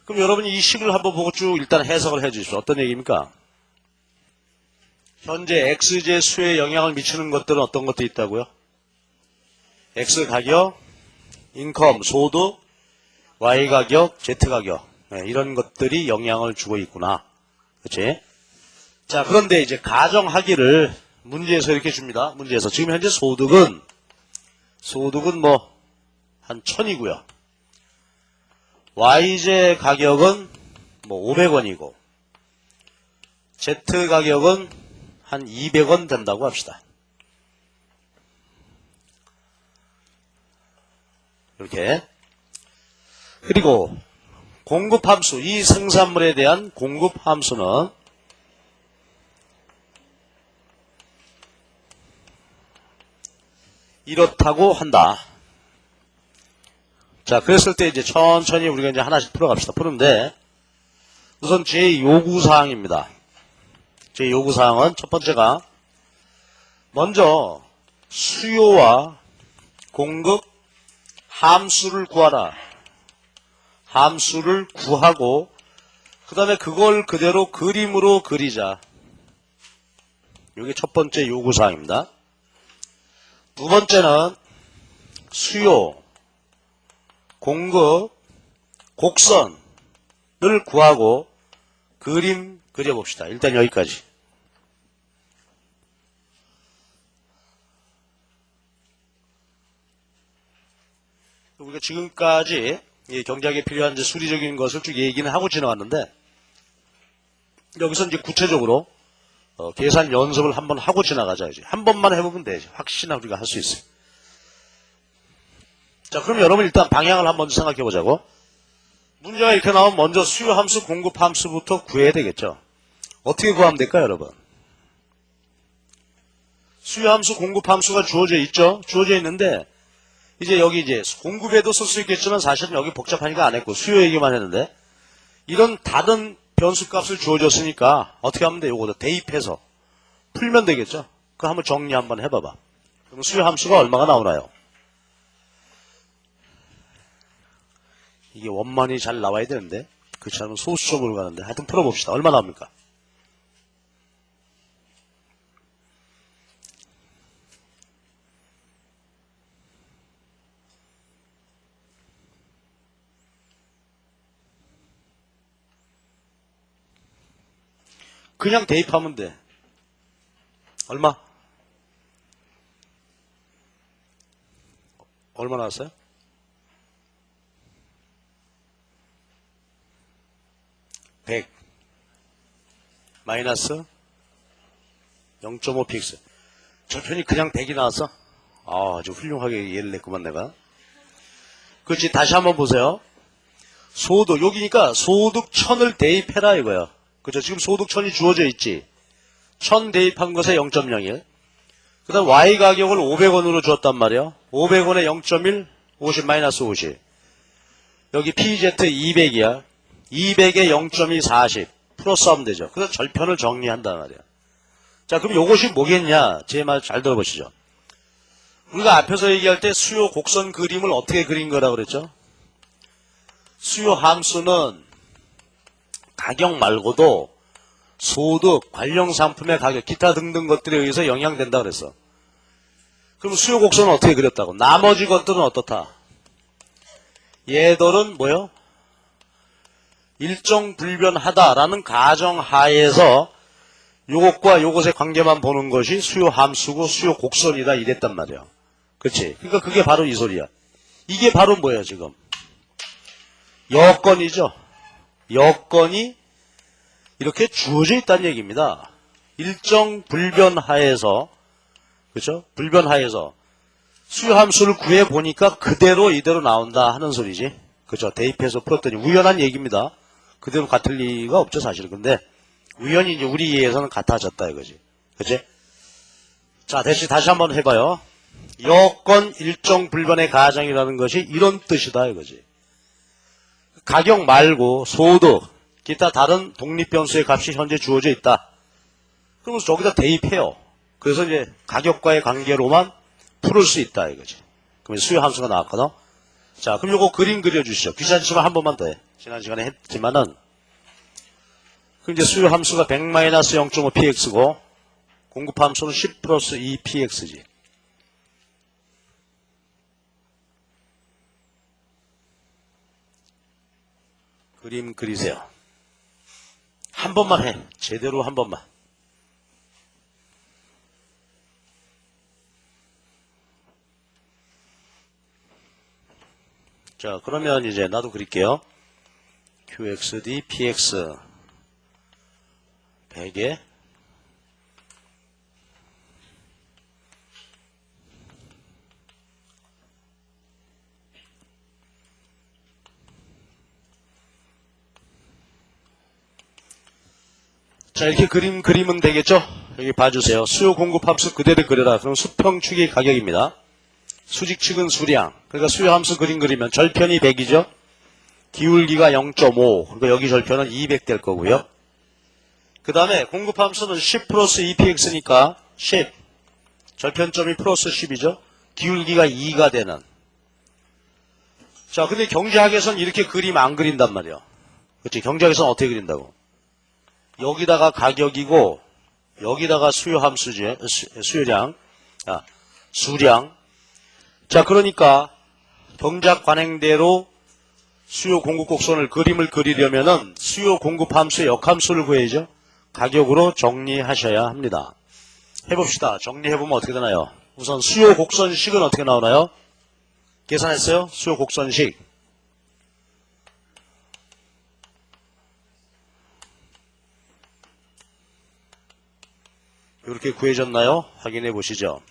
그럼 여러분이 이 식을 한번 보고 쭉 일단 해석을 해 주십시오. 어떤 얘기입니까? 현재 XJ 수요에 영향을 미치는 것들은 어떤 것들이 있다고요? X 가격, 인컴, 소득, Y 가격, Z 가격 이런 것들이 영향을 주고 있구나. 그렇지? 자, 그런데 이제 가정하기를 문제에서 이렇게 줍니다. 문제에서 지금 현재 소득은 뭐 한 1000이고요. YJ 가격은 뭐 500원이고 Z 가격은 한 200원 된다고 합시다. 이렇게. 그리고 공급함수, 이 생산물에 대한 공급함수는 이렇다고 한다. 자, 그랬을 때 이제 천천히 우리가 이제 하나씩 풀어갑시다. 푸는데, 우선 제 요구사항입니다. 제 요구사항은 첫 번째가, 먼저, 수요와 공급 함수를 구하라. 함수를 구하고, 그 다음에 그걸 그대로 그림으로 그리자. 이게 첫 번째 요구사항입니다. 두 번째는 수요, 공급, 곡선을 구하고 그림 그려봅시다. 일단 여기까지. 우리가 지금까지 이 경제학에 필요한 이제 수리적인 것을 쭉 얘기는 하고 지나왔는데, 여기서 이제 구체적으로 계산 연습을 한번 하고 지나가자. 이제 한 번만 해보면 되지. 확실히 우리가 할 수 있어요. 자, 그럼 여러분 일단 방향을 한번 생각해 보자고. 문제가 이렇게 나오면 먼저 수요 함수, 공급 함수부터 구해야 되겠죠. 어떻게 구하면 될까요, 여러분? 수요 함수, 공급 함수가 주어져 있죠. 주어져 있는데 이제 여기 이제 공급에도 쓸 수 있겠지만 사실은 여기 복잡하니까 안 했고 수요 얘기만 했는데, 이런 다른 변수값을 주어졌으니까 어떻게 하면 돼? 요거도 대입해서 풀면 되겠죠. 그거 한번 정리 한번 해봐봐. 그럼 수요 함수가 얼마가 나오나요? 이게 원만히 잘 나와야 되는데, 그렇지 않으면 소수점으로 가는데, 하여튼 풀어봅시다. 얼마 나옵니까? 그냥 대입하면 돼. 얼마? 얼마 나왔어요? 100 마이너스 0.5px. 저편이 그냥 100이 나왔어? 아주 훌륭하게 예를 냈구만 내가. 그렇지. 다시 한번 보세요. 소득, 여기니까 소득 1000을 대입해라 이거야. 그죠? 지금 소득 1000이 주어져 있지. 1000 대입한 것에 0.01. 그 다음 Y 가격을 500원으로 주었단 말이야. 500원에 0.1, 50 마이너스 50. 여기 PZ 200이야. 200에 0.2, 40. 플러스하면 되죠. 그래서 절편을 정리한단 말이야. 자, 그럼 이것이 뭐겠냐? 제 말 잘 들어보시죠. 우리가 앞에서 얘기할 때 수요 곡선 그림을 어떻게 그린 거라고 그랬죠? 수요 함수는 가격 말고도 소득, 관련 상품의 가격, 기타 등등 것들에 의해서 영향된다 그랬어. 그럼 수요 곡선은 어떻게 그렸다고? 나머지 것들은 어떻다? 얘들은 뭐요? 일정 불변하다라는 가정하에서 요것과 요것의 관계만 보는 것이 수요 함수고 수요 곡선이다 이랬단 말이야. 그렇지? 그러니까 그게 바로 이 소리야. 이게 바로 뭐예요 지금? 여건이죠. 여건이 이렇게 주어져 있다는 얘기입니다. 일정 불변하에서, 그렇죠? 불변하에서 수요 함수를 구해 보니까 그대로 이대로 나온다 하는 소리지. 그렇죠? 대입해서 풀었더니 우연한 얘기입니다. 그대로 같을 리가 없죠 사실은. 근데 우연히 이제 우리 이해에서는 같아졌다 이거지. 그렇지? 자, 다시 한번 해봐요. 여건 일정 불변의 가정이라는 것이 이런 뜻이다 이거지. 가격 말고 소득, 기타 다른 독립변수의 값이 현재 주어져 있다. 그러면 저기다 대입해요. 그래서 이제 가격과의 관계로만 풀을 수 있다 이거지. 그럼 수요 함수가 나왔거든. 자, 그럼 요거 그림 그려주시죠. 귀찮지만 한 번만 더 해. 지난 시간에 했지만은. 그럼 이제 수요 함수가 100-0.5px고 공급 함수는 10 플러스 2px지. 그림 그리세요. 한 번만 해. 제대로 한 번만. 자, 그러면 이제 나도 그릴게요. QXD, PX 100에 자, 이렇게 그리면 되겠죠? 여기 봐주세요. 수요 공급 함수 그대로 그려라. 그럼 수평축이 가격입니다. 수직축은 수량. 그러니까 수요 함수 그리면 절편이 100이죠? 기울기가 0.5. 그러니까 여기 절편은 200 될 거고요. 그 다음에 공급 함수는 10 플러스 2px니까 10. 절편점이 플러스 10이죠? 기울기가 2가 되는. 자, 근데 경제학에서는 이렇게 그리면 안 그린단 말이야. 그렇지? 경제학에서는 어떻게 그린다고? 여기다가 가격이고 여기다가 수요 함수지. 수요량. 수량. 자, 그러니까 경작 관행대로 수요 공급 곡선을 그림을 그리려면은 수요 공급 함수의 역함수를 구해야죠. 가격으로 정리하셔야 합니다. 해봅시다. 정리해보면 어떻게 되나요? 우선 수요 곡선식은 어떻게 나오나요? 계산했어요? 수요 곡선식. 이렇게 구해졌나요? 확인해 보시죠.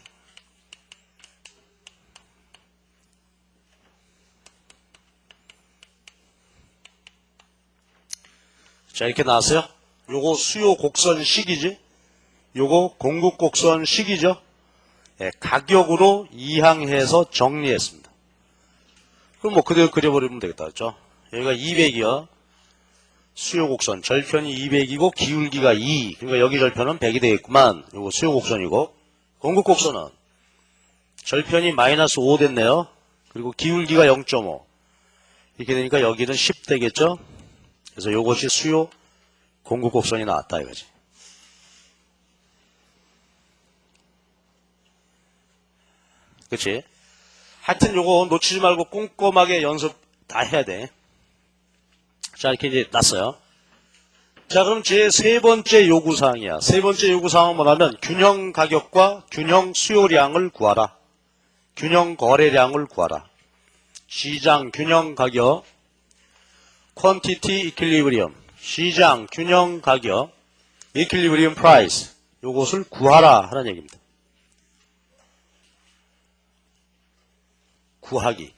자, 이렇게 나왔어요. 요거 수요 곡선식이지? 요거 공급 곡선식이죠? 네, 가격으로 이항해서 정리했습니다. 그럼 뭐 그대로 그려버리면 되겠다. 그렇죠? 여기가 200이요. 수요 곡선. 절편이 200이고 기울기가 2. 그러니까 여기 절편은 100이 되겠구만. 요거 수요 곡선이고. 공급 곡선은 절편이 마이너스 5 됐네요. 그리고 기울기가 0.5. 이렇게 되니까 여기는 10 되겠죠? 그래서 요것이 수요 공급 곡선이 나왔다 이거지. 그치? 하여튼 요거 놓치지 말고 꼼꼼하게 연습 다 해야 돼. 자, 이렇게 이제 났어요. 자, 그럼 제 세 번째 요구사항이야. 세 번째 요구사항은 뭐냐면 균형 가격과 균형 수요량을 구하라. 균형 거래량을 구하라. 시장 균형 가격, quantity equilibrium, 시장 균형 가격, equilibrium price, 요것을 구하라 하는 얘기입니다. 구하기.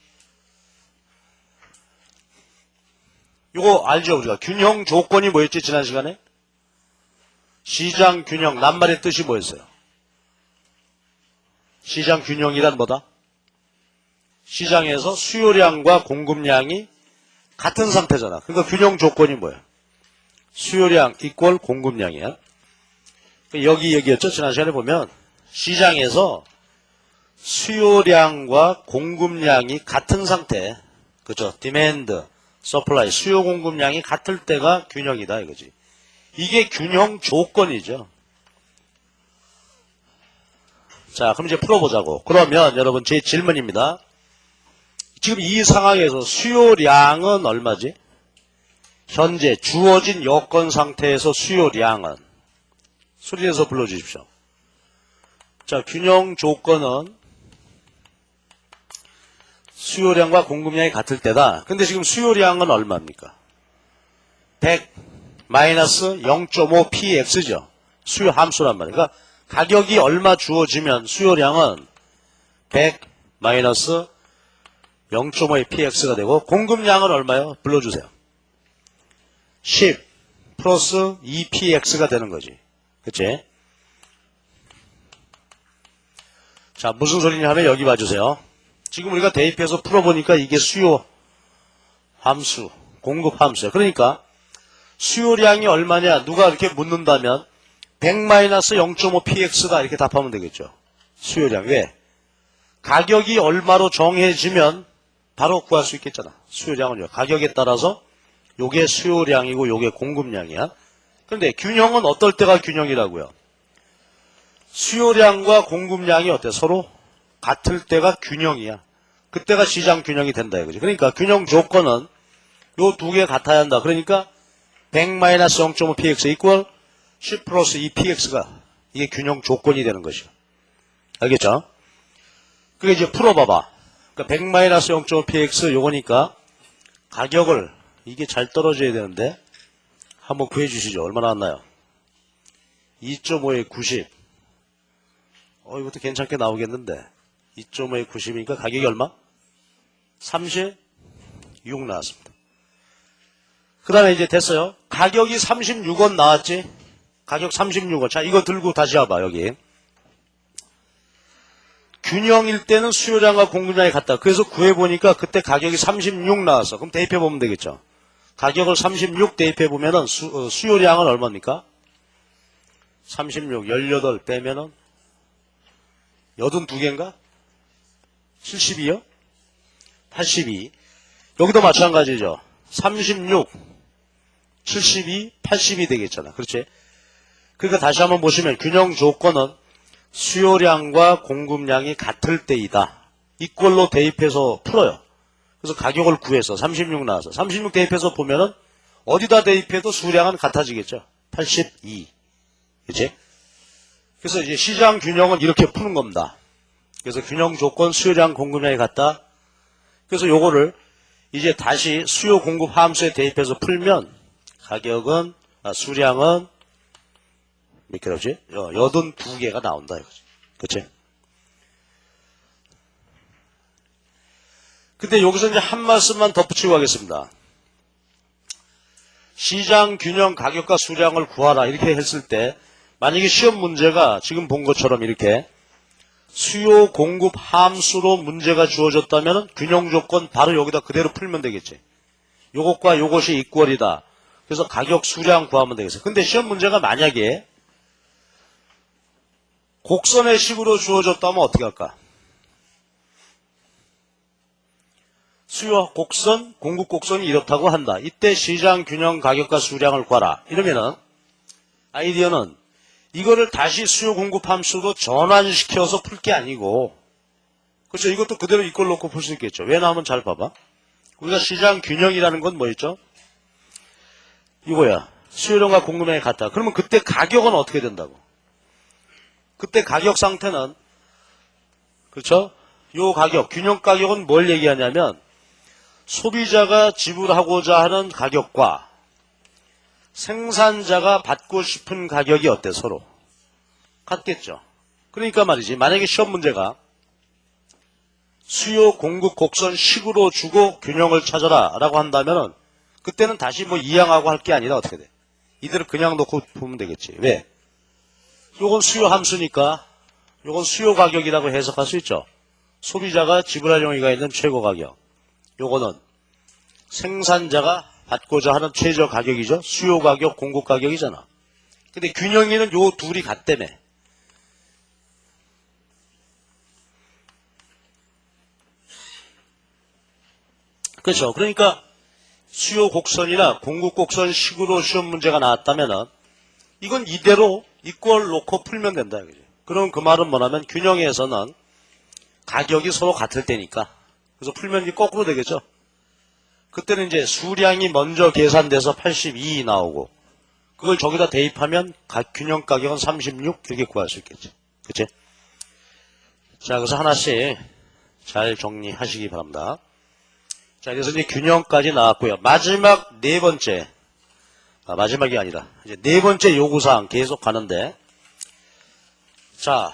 요거 알죠? 우리가 균형 조건이 뭐였지 지난 시간에? 시장 균형, 낱말의 뜻이 뭐였어요? 시장 균형이란 뭐다? 시장에서 수요량과 공급량이 같은 상태잖아. 그러니까 균형 조건이 뭐야? 수요량 이꼴 공급량이야. 여기 얘기였죠. 지난 시간에 보면 시장에서 수요량과 공급량이 같은 상태, 그죠? demand, supply, 수요 공급량이 같을 때가 균형이다 이거지. 이게 균형 조건이죠. 자, 그럼 이제 풀어보자고. 그러면 여러분 제 질문입니다. 지금 이 상황에서 수요량은 얼마지? 현재 주어진 여건 상태에서 수요량은 소리내서 불러주십시오. 자, 균형 조건은 수요량과 공급량이 같을 때다. 근데 지금 수요량은 얼마입니까? 100 마이너스 0.5 px죠. 수요 함수란 말이에요. 그러니까 가격이 얼마 주어지면 수요량은 100 마이너스 0.5의 px가 되고 공급량은 얼마요? 불러주세요. 10 플러스 2px가 되는 거지. 그치? 자, 무슨 소리냐 하면 여기 봐주세요. 지금 우리가 대입해서 풀어보니까 이게 수요 함수, 공급 함수야. 그러니까 수요량이 얼마냐 누가 이렇게 묻는다면 100-0.5px다 이렇게 답하면 되겠죠. 수요량. 왜? 가격이 얼마로 정해지면 바로 구할 수 있겠잖아. 수요량은요. 가격에 따라서 요게 수요량이고 요게 공급량이야. 그런데 균형은 어떨 때가 균형이라고요? 수요량과 공급량이 어때? 서로 같을 때가 균형이야. 그때가 시장 균형이 된다 이거지. 그러니까 균형 조건은 요 두 개 같아야 한다. 그러니까 100-0.5px 이퀄 10 플러스 2px가 이게 균형 조건이 되는 것이야. 알겠죠? 그게 이제 풀어봐봐. 그러니까 100-0.5px 요거니까 가격을 이게 잘 떨어져야 되는데 한번 구해주시죠. 얼마 나왔나요? 2.5에 90. 이것도 괜찮게 나오겠는데 2.5에 90이니까 가격이 얼마? 36 나왔습니다. 그 다음에 이제 됐어요. 가격이 36원 나왔지? 가격 36원. 자, 이거 들고 다시 와봐, 여기. 균형일 때는 수요량과 공급량이 같다. 그래서 구해보니까 그때 가격이 36 나왔어. 그럼 대입해보면 되겠죠. 가격을 36 대입해보면은 수요량은 얼마입니까? 36, 18 빼면은 82개인가? 72요? 82. 여기도 마찬가지죠. 36, 72, 82 되겠잖아. 그렇지? 그러니까 다시 한번 보시면 균형 조건은 수요량과 공급량이 같을 때이다. 이꼴로 대입해서 풀어요. 그래서 가격을 구해서 36 나와서 36 대입해서 보면은 어디다 대입해도 수량은 같아지겠죠. 82. 그치? 그래서 이제 시장 균형은 이렇게 푸는 겁니다. 그래서 균형 조건 수요량 공급량이 같다. 그래서 요거를 이제 다시 수요 공급 함수에 대입해서 풀면 가격은, 수량은 몇 개라지? 82개가 나온다 이거지. 그치? 근데 여기서 이제 한 말씀만 덧붙이고 하겠습니다. 시장 균형 가격과 수량을 구하라 이렇게 했을 때 만약에 시험 문제가 지금 본 것처럼 이렇게 수요 공급 함수로 문제가 주어졌다면 균형 조건 바로 여기다 그대로 풀면 되겠지. 요것과 요것이 이퀄이다. 그래서 가격 수량 구하면 되겠어. 근데 시험 문제가 만약에 곡선의 식으로 주어졌다면 어떻게 할까? 수요 곡선, 공급 곡선이 이렇다고 한다. 이때 시장 균형 가격과 수량을 구하라. 이러면은 아이디어는 이거를 다시 수요 공급 함수로 전환시켜서 풀 게 아니고, 그렇죠? 이것도 그대로 이걸 놓고 풀 수 있겠죠. 왜냐하면 잘 봐봐. 우리가 시장 균형이라는 건 뭐였죠? 이거야. 수요량과 공급량이 같다. 그러면 그때 가격은 어떻게 된다고? 그때 가격 상태는, 그렇죠? 요 가격, 균형 가격은 뭘 얘기하냐면 소비자가 지불하고자 하는 가격과 생산자가 받고 싶은 가격이 어때? 서로 같겠죠. 그러니까 말이지, 만약에 시험 문제가 수요 공급 곡선 식으로 주고 균형을 찾아라 라고 한다면은 그때는 다시 뭐 이항하고 할 게 아니라 어떻게 돼? 이대로 그냥 놓고 보면 되겠지. 왜? 요건 수요 함수니까 요건 수요 가격이라고 해석할 수 있죠. 소비자가 지불할 용의가 있는 최고 가격, 요거는 생산자가 받고자 하는 최저 가격이죠. 수요 가격, 공급 가격이잖아. 근데 균형이는 요 둘이 같다며. 그렇죠. 그러니까 수요 곡선이나 공급 곡선 식으로 시험 문제가 나왔다면은 이건 이대로 이꼴 놓고 풀면 된다. 그죠? 그럼 그 말은 뭐냐면 균형에서는 가격이 서로 같을 때니까. 그래서 풀면 이제 거꾸로 되겠죠. 그때는 이제 수량이 먼저 계산돼서 82 나오고 그걸 저기다 대입하면 균형 가격은 36 이렇게 구할 수 있겠죠. 그치? 자, 그래서 하나씩 잘 정리하시기 바랍니다. 자, 그래서 이제 균형까지 나왔고요. 마지막 네 번째, 마지막이 아니라 이제 네 번째 요구사항 계속 가는데, 자,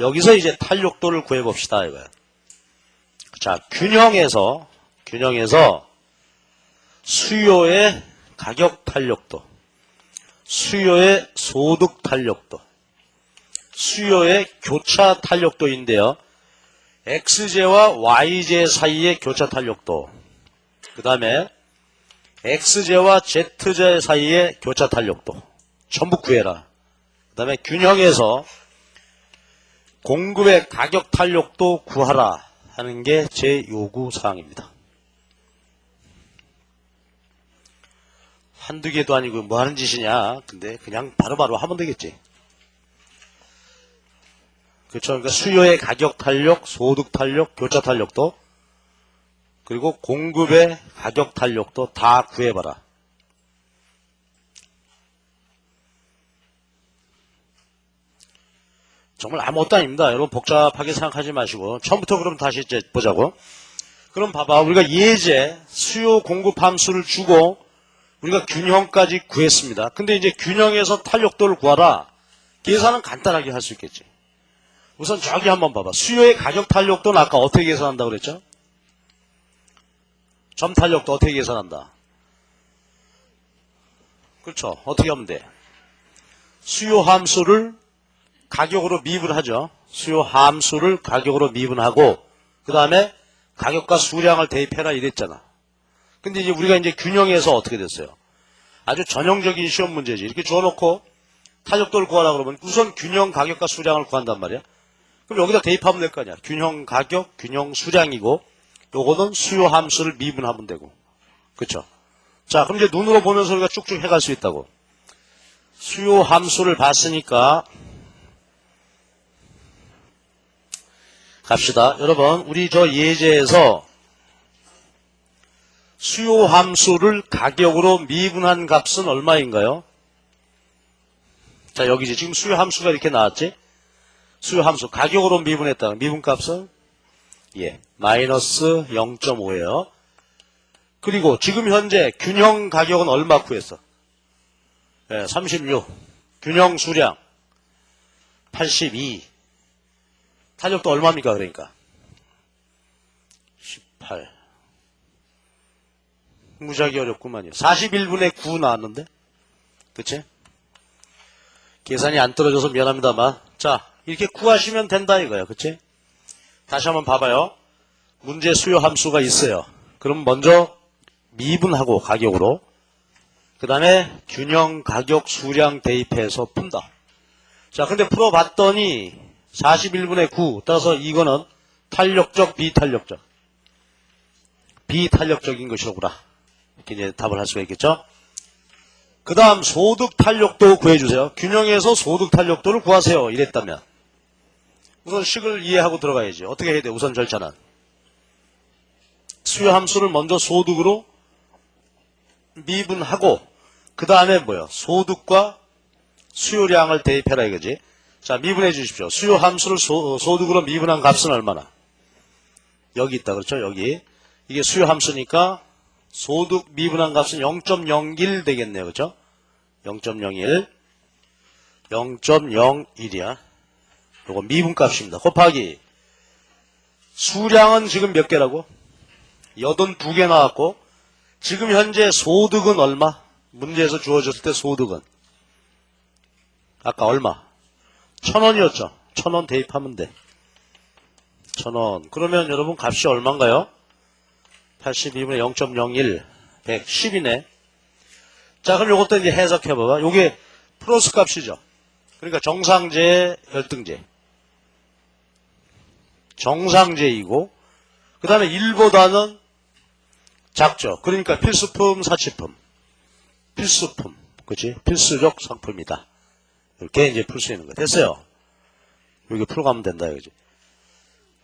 여기서 이제 탄력도를 구해봅시다 이거야. 자, 균형에서 수요의 가격 탄력도, 수요의 소득 탄력도, 수요의 교차 탄력도인데요. XJ와 YJ 사이의 교차 탄력도, 그 다음에 XJ와 ZJ 사이의 교차 탄력도 전부 구해라. 그 다음에 균형에서 공급의 가격 탄력도 구하라 하는 게 제 요구사항입니다. 한두 개도 아니고 뭐 하는 짓이냐. 근데 그냥 바로바로 하면 되겠지. 그렇죠. 그러니까 수요의 가격 탄력, 소득 탄력, 교차 탄력도, 그리고 공급의 가격 탄력도 다 구해봐라. 정말 아무것도 아닙니다. 여러분 복잡하게 생각하지 마시고 처음부터 그럼 다시 이제 보자고. 그럼 봐봐. 우리가 예제 수요 공급 함수를 주고 우리가 균형까지 구했습니다. 근데 이제 균형에서 탄력도를 구하라. 계산은 간단하게 할 수 있겠지. 우선 저기 한번 봐봐. 수요의 가격 탄력도는 아까 어떻게 계산한다고 그랬죠? 점 탄력도 어떻게 계산한다? 그렇죠. 어떻게 하면 돼? 수요 함수를 가격으로 미분하죠. 수요 함수를 가격으로 미분하고 그 다음에 가격과 수량을 대입해라 이랬잖아. 근데 이제 우리가 이제 균형에서 어떻게 됐어요? 아주 전형적인 시험 문제지. 이렇게 줘놓고 탄력도를 구하라 그러면 우선 균형 가격과 수량을 구한단 말이야. 그럼 여기다 대입하면 될 거 아니야. 균형 가격, 균형 수량이고 요거는 수요 함수를 미분하면 되고. 그렇죠? 자, 그럼 이제 눈으로 보면서 우리가 쭉쭉 해갈 수 있다고. 수요 함수를 봤으니까 갑시다. 여러분, 우리 저 예제에서 수요 함수를 가격으로 미분한 값은 얼마인가요? 자, 여기지. 지금 수요 함수가 이렇게 나왔지? 수요 함수 가격으로 미분했다. 미분 값은 예, 마이너스 0.5예요. 그리고 지금 현재 균형 가격은 얼마 구했어? 예, 36. 균형 수량 82. 탄력도 얼마입니까? 그러니까 18. 무지하게 어렵구만요. 41분의 9 나왔는데, 그치? 계산이 안 떨어져서 미안합니다만, 자, 이렇게 구하시면 된다 이거예요. 그치? 다시 한번 봐봐요. 문제 수요 함수가 있어요. 그럼 먼저 미분하고 가격으로, 그 다음에 균형 가격 수량 대입해서 푼다. 자, 근데 풀어봤더니 41분의 9 따라서 이거는 탄력적, 비탄력적. 비탄력적인 것이로구나. 이렇게 이제 답을 할 수가 있겠죠. 그 다음 소득 탄력도 구해주세요. 균형에서 소득 탄력도를 구하세요. 이랬다면 우선 식을 이해하고 들어가야지. 어떻게 해야 돼? 우선 절차는 수요 함수를 먼저 소득으로 미분하고 그 다음에 뭐요? 소득과 수요량을 대입해라 이거지. 자, 미분해 주십시오. 수요 함수를 소득으로 미분한 값은 얼마나? 여기 있다. 그렇죠? 여기. 이게 수요 함수니까 소득 미분한 값은 0.01 되겠네요. 그렇죠? 0.01. 0.01이야. 요거 미분 값입니다. 곱하기 수량은 지금 몇 개라고? 82개 나왔고 지금 현재 소득은 얼마? 문제에서 주어졌을 때 소득은 아까 얼마? 1,000원이었죠. 1,000원 대입하면 돼. 1,000원. 그러면 여러분 값이 얼마인가요? 82분의 0.01 110이네. 자, 그럼 요것도 이제 해석해봐봐. 요게 플러스 값이죠. 그러니까 정상제, 열등제. 정상제이고 그 다음에 1보다는 작죠. 그러니까 필수품, 사치품. 필수품. 그치? 필수적 상품이다. 이렇게 이제 풀 수 있는 거. 됐어요. 여기 풀어가면 된다. 이거지.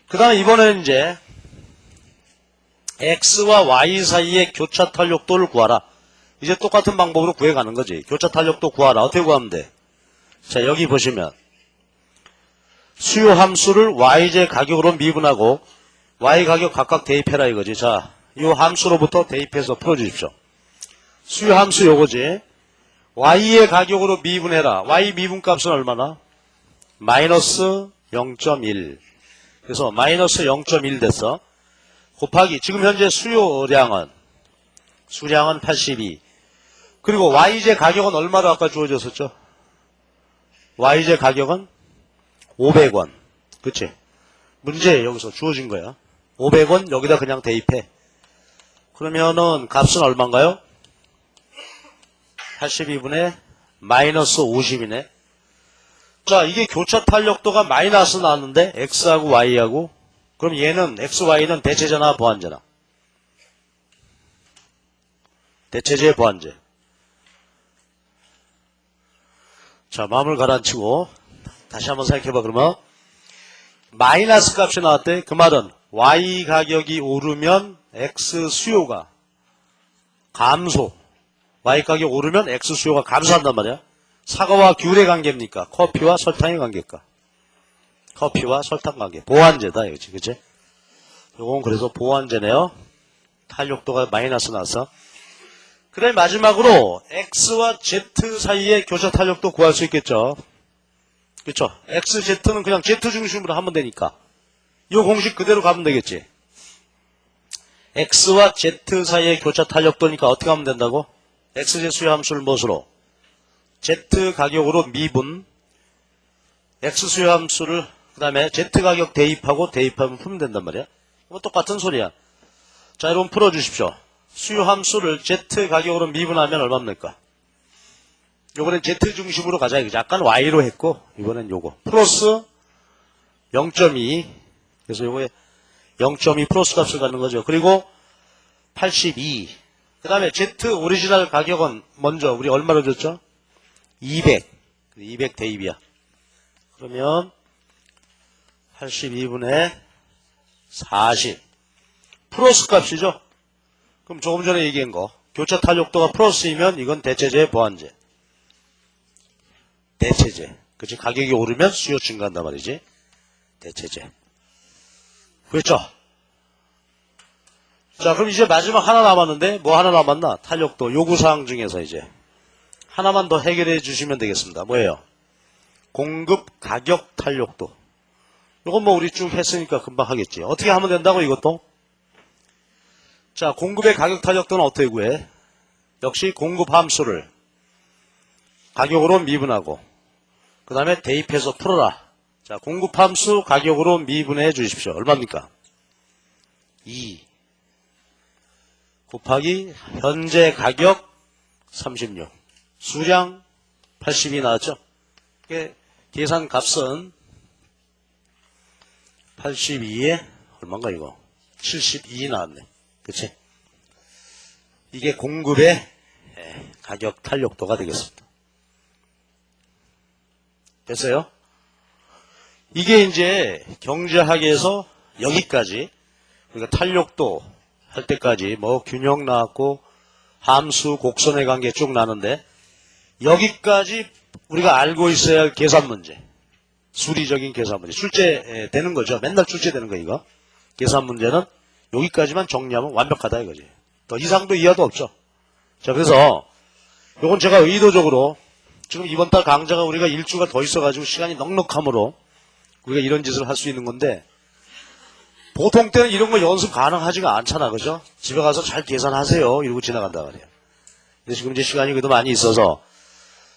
그 다음에 이번에는 이제 X와 Y 사이의 교차 탄력도를 구하라. 이제 똑같은 방법으로 구해가는 거지. 교차 탄력도 구하라. 어떻게 구하면 돼? 자, 여기 보시면 수요 함수를 Y제 가격으로 미분하고 Y 가격 각각 대입해라 이거지. 자, 이 함수로부터 대입해서 풀어주십시오. 수요 함수 요거지. Y의 가격으로 미분해라. Y 미분값은 얼마나? 마이너스 0.1. 그래서 마이너스 0.1 됐어. 곱하기 지금 현재 수요량은 82. 그리고 Y제 가격은 얼마로 아까 주어졌었죠? Y제 가격은 500원. 그치? 문제 여기서 주어진 거야. 500원 여기다 그냥 대입해. 그러면은 값은 얼마인가요? 82분의 마이너스 50이네. 자, 이게 교차 탄력도가 마이너스 나왔는데 X하고 Y하고 그럼 얘는 X, Y는 대체제나 보완제나? 대체제, 보완제. 자, 마음을 가라앉히고 다시 한번 생각해봐. 그러면 마이너스 값이 나왔대. 그 말은 Y 가격이 오르면 X 수요가 감소. Y 가격 오르면 X 수요가 감소한단 말이야. 사과와 귤의 관계입니까? 커피와 설탕의 관계일까? 커피와 설탕 관계. 보완제다 이거지. 그치? 요건 그래서 보완제네요. 탄력도가 마이너스 나서. 그래 마지막으로 X와 Z 사이의 교차 탄력도 구할 수 있겠죠. 그렇죠? X, Z는 그냥 Z 중심으로 하면 되니까 이 공식 그대로 가면 되겠지. X와 Z 사이의 교차 탄력도니까 어떻게 하면 된다고? XZ 수요 함수를 무엇으로? Z 가격으로 미분 X 수요 함수를 그 다음에 Z 가격 대입하고 대입하면 풀면 된단 말이야. 이거 똑같은 소리야. 자, 여러분 풀어주십시오. 수요 함수를 Z 가격으로 미분하면 얼마입니까? 요번엔 Z 중심으로 가자. 이거지. 아까는 Y로 했고 이번엔 요거 플러스 0.2. 그래서 요거에 0.2 플러스 값을 갖는 거죠. 그리고 82. 그 다음에 Z 오리지널 가격은 먼저 우리 얼마로 줬죠? 200. 200 대입이야. 그러면 82분의 40. 플러스 값이죠? 그럼 조금 전에 얘기한 거. 교차 탄력도가 플러스이면 이건 대체제, 보완제. 대체제. 그치? 가격이 오르면 수요 증가한단 말이지. 대체제. 그렇죠? 자, 그럼 이제 마지막 하나 남았는데, 뭐 하나 남았나? 탄력도 요구사항 중에서 이제 하나만 더 해결해 주시면 되겠습니다. 뭐예요? 공급 가격 탄력도. 이건 뭐 우리 쭉 했으니까 금방 하겠지. 어떻게 하면 된다고 이것도? 자, 공급의 가격 탄력도는 어떻게 구해? 역시 공급 함수를 가격으로 미분하고 그 다음에 대입해서 풀어라. 자, 공급 함수 가격으로 미분해 주십시오. 얼마입니까? 2 곱하기 현재 가격 36 수량 82 나왔죠? 계산 값은 82에 얼마인가 이거? 72 나왔네. 그치? 이게 공급의 가격 탄력도가 되겠습니다. 됐어요? 이게 이제 경제학에서 여기까지, 그러니까 탄력도 할 때까지 뭐 균형 나왔고 함수 곡선의 관계 쭉 나는데, 여기까지 우리가 알고 있어야 할 계산 문제, 수리적인 계산 문제, 출제되는 거죠. 맨날 출제되는 거 이거. 계산 문제는 여기까지만 정리하면 완벽하다 이거지. 더 이상도 이하도 없죠. 자, 그래서 요건 제가 의도적으로 지금 이번 달 강좌가 우리가 일주가 더 있어가지고 시간이 넉넉하므로 우리가 이런 짓을 할 수 있는 건데, 보통 때는 이런 거 연습 가능하지가 않잖아. 그죠? 집에 가서 잘 계산하세요 이러고 지나간다 말이야. 근데 지금 이제 시간이 그래도 많이 있어서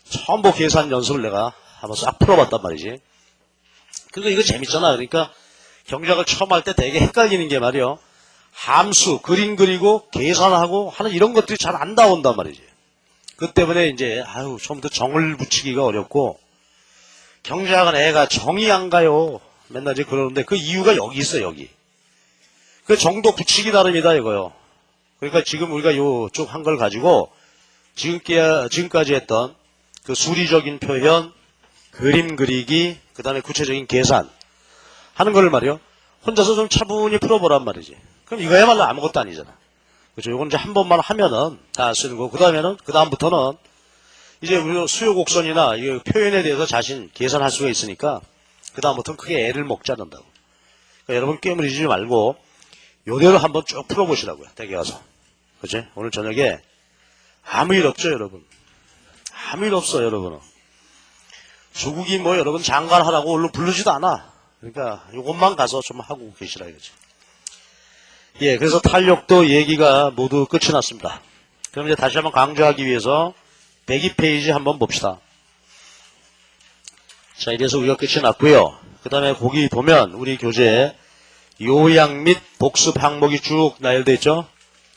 전부 계산 연습을 내가 한번 싹 풀어봤단 말이지. 그러니까 이거 재밌잖아. 그러니까 경제학을 처음 할 때 되게 헷갈리는 게 말이요, 함수, 그림 그리고 계산하고 하는 이런 것들이 잘 안 나온단 말이지. 그 때문에 이제 처음부터 정을 붙이기가 어렵고, 경제학은 애가 정이 안 가요. 맨날 이제 그러는데 그 이유가 여기 있어, 여기. 그 정도 붙이기 나름이다 이거요. 그러니까 지금 우리가 요 쭉 한 걸 가지고 지금까지 했던 그 수리적인 표현, 그림 그리기, 그 다음에 구체적인 계산 하는 걸 말이요, 혼자서 좀 차분히 풀어보란 말이지. 그럼 이거야말로 아무것도 아니잖아. 그렇죠? 이건 이제 한 번만 하면은 다 쓰는 거고, 그 다음부터는 이제 우리 수요 곡선이나 이 표현에 대해서 자신 계산할 수가 있으니까 그 다음부터는 크게 애를 먹지 않는다고. 그러니까 여러분 깨물이지 말고 요대로 한번 쭉 풀어보시라고요. 댁에 가서. 그치? 오늘 저녁에 아무 일 없죠, 여러분. 아무 일 없어, 여러분은. 조국이 뭐 여러분 장관하라고 얼른 부르지도 않아. 그러니까 요것만 가서 좀 하고 계시라 이거지. 예, 그래서 탄력도 얘기가 모두 끝이 났습니다. 그럼 이제 다시 한번 강조하기 위해서 102페이지 한번 봅시다. 자, 이래서 우리가 끝이 났고요. 그 다음에 거기 보면 우리 교재에 요약 및 복습 항목이 쭉 나열되어 있죠.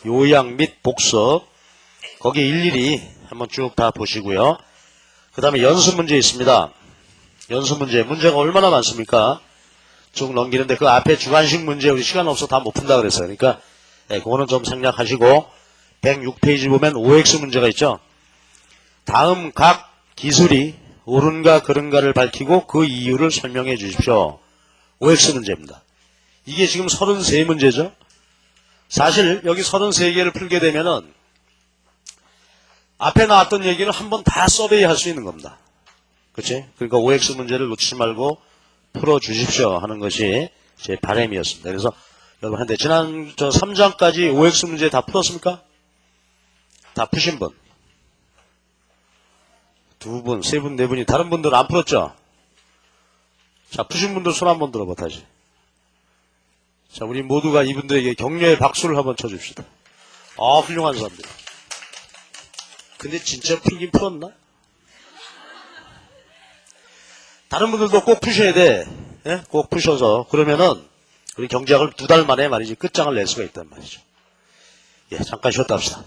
요약 및 복습. 거기 일일이 한번 쭉 다 보시고요. 그 다음에 연습 문제 있습니다. 연습 문제. 문제가 얼마나 많습니까? 쭉 넘기는데 그 앞에 주관식 문제 우리 시간 없어 다 못 푼다 그랬어요. 그러니까 그거는 좀 생략하시고 106페이지 보면 OX 문제가 있죠. 다음 각 기술이 옳은가 그른가를 밝히고 그 이유를 설명해 주십시오. OX 문제입니다. 이게 지금 33문제죠. 사실 여기 33개를 풀게 되면은 앞에 나왔던 얘기를 한번 다 서베이 할 수 있는 겁니다. 그치? 그러니까 OX 문제를 놓치지 말고 풀어주십시오 하는 것이 제 바람이었습니다. 그래서 여러분 한테 지난 3장까지 OX 문제 다 풀었습니까? 다 푸신 분? 2분, 3분, 4분이 다른 분들은 안 풀었죠? 자, 푸신 분들 손 한번 들어봐 다시. 자, 우리 모두가 이분들에게 격려의 박수를 한번 쳐줍시다. 훌륭한 사람들. 근데 진짜 풀긴 풀었나? 다른 분들도 꼭 푸셔야 돼. 예? 꼭 푸셔서 그러면은 우리 경제학을 2달 만에 말이지 끝장을 낼 수가 있단 말이죠. 예, 잠깐 쉬었다 합시다.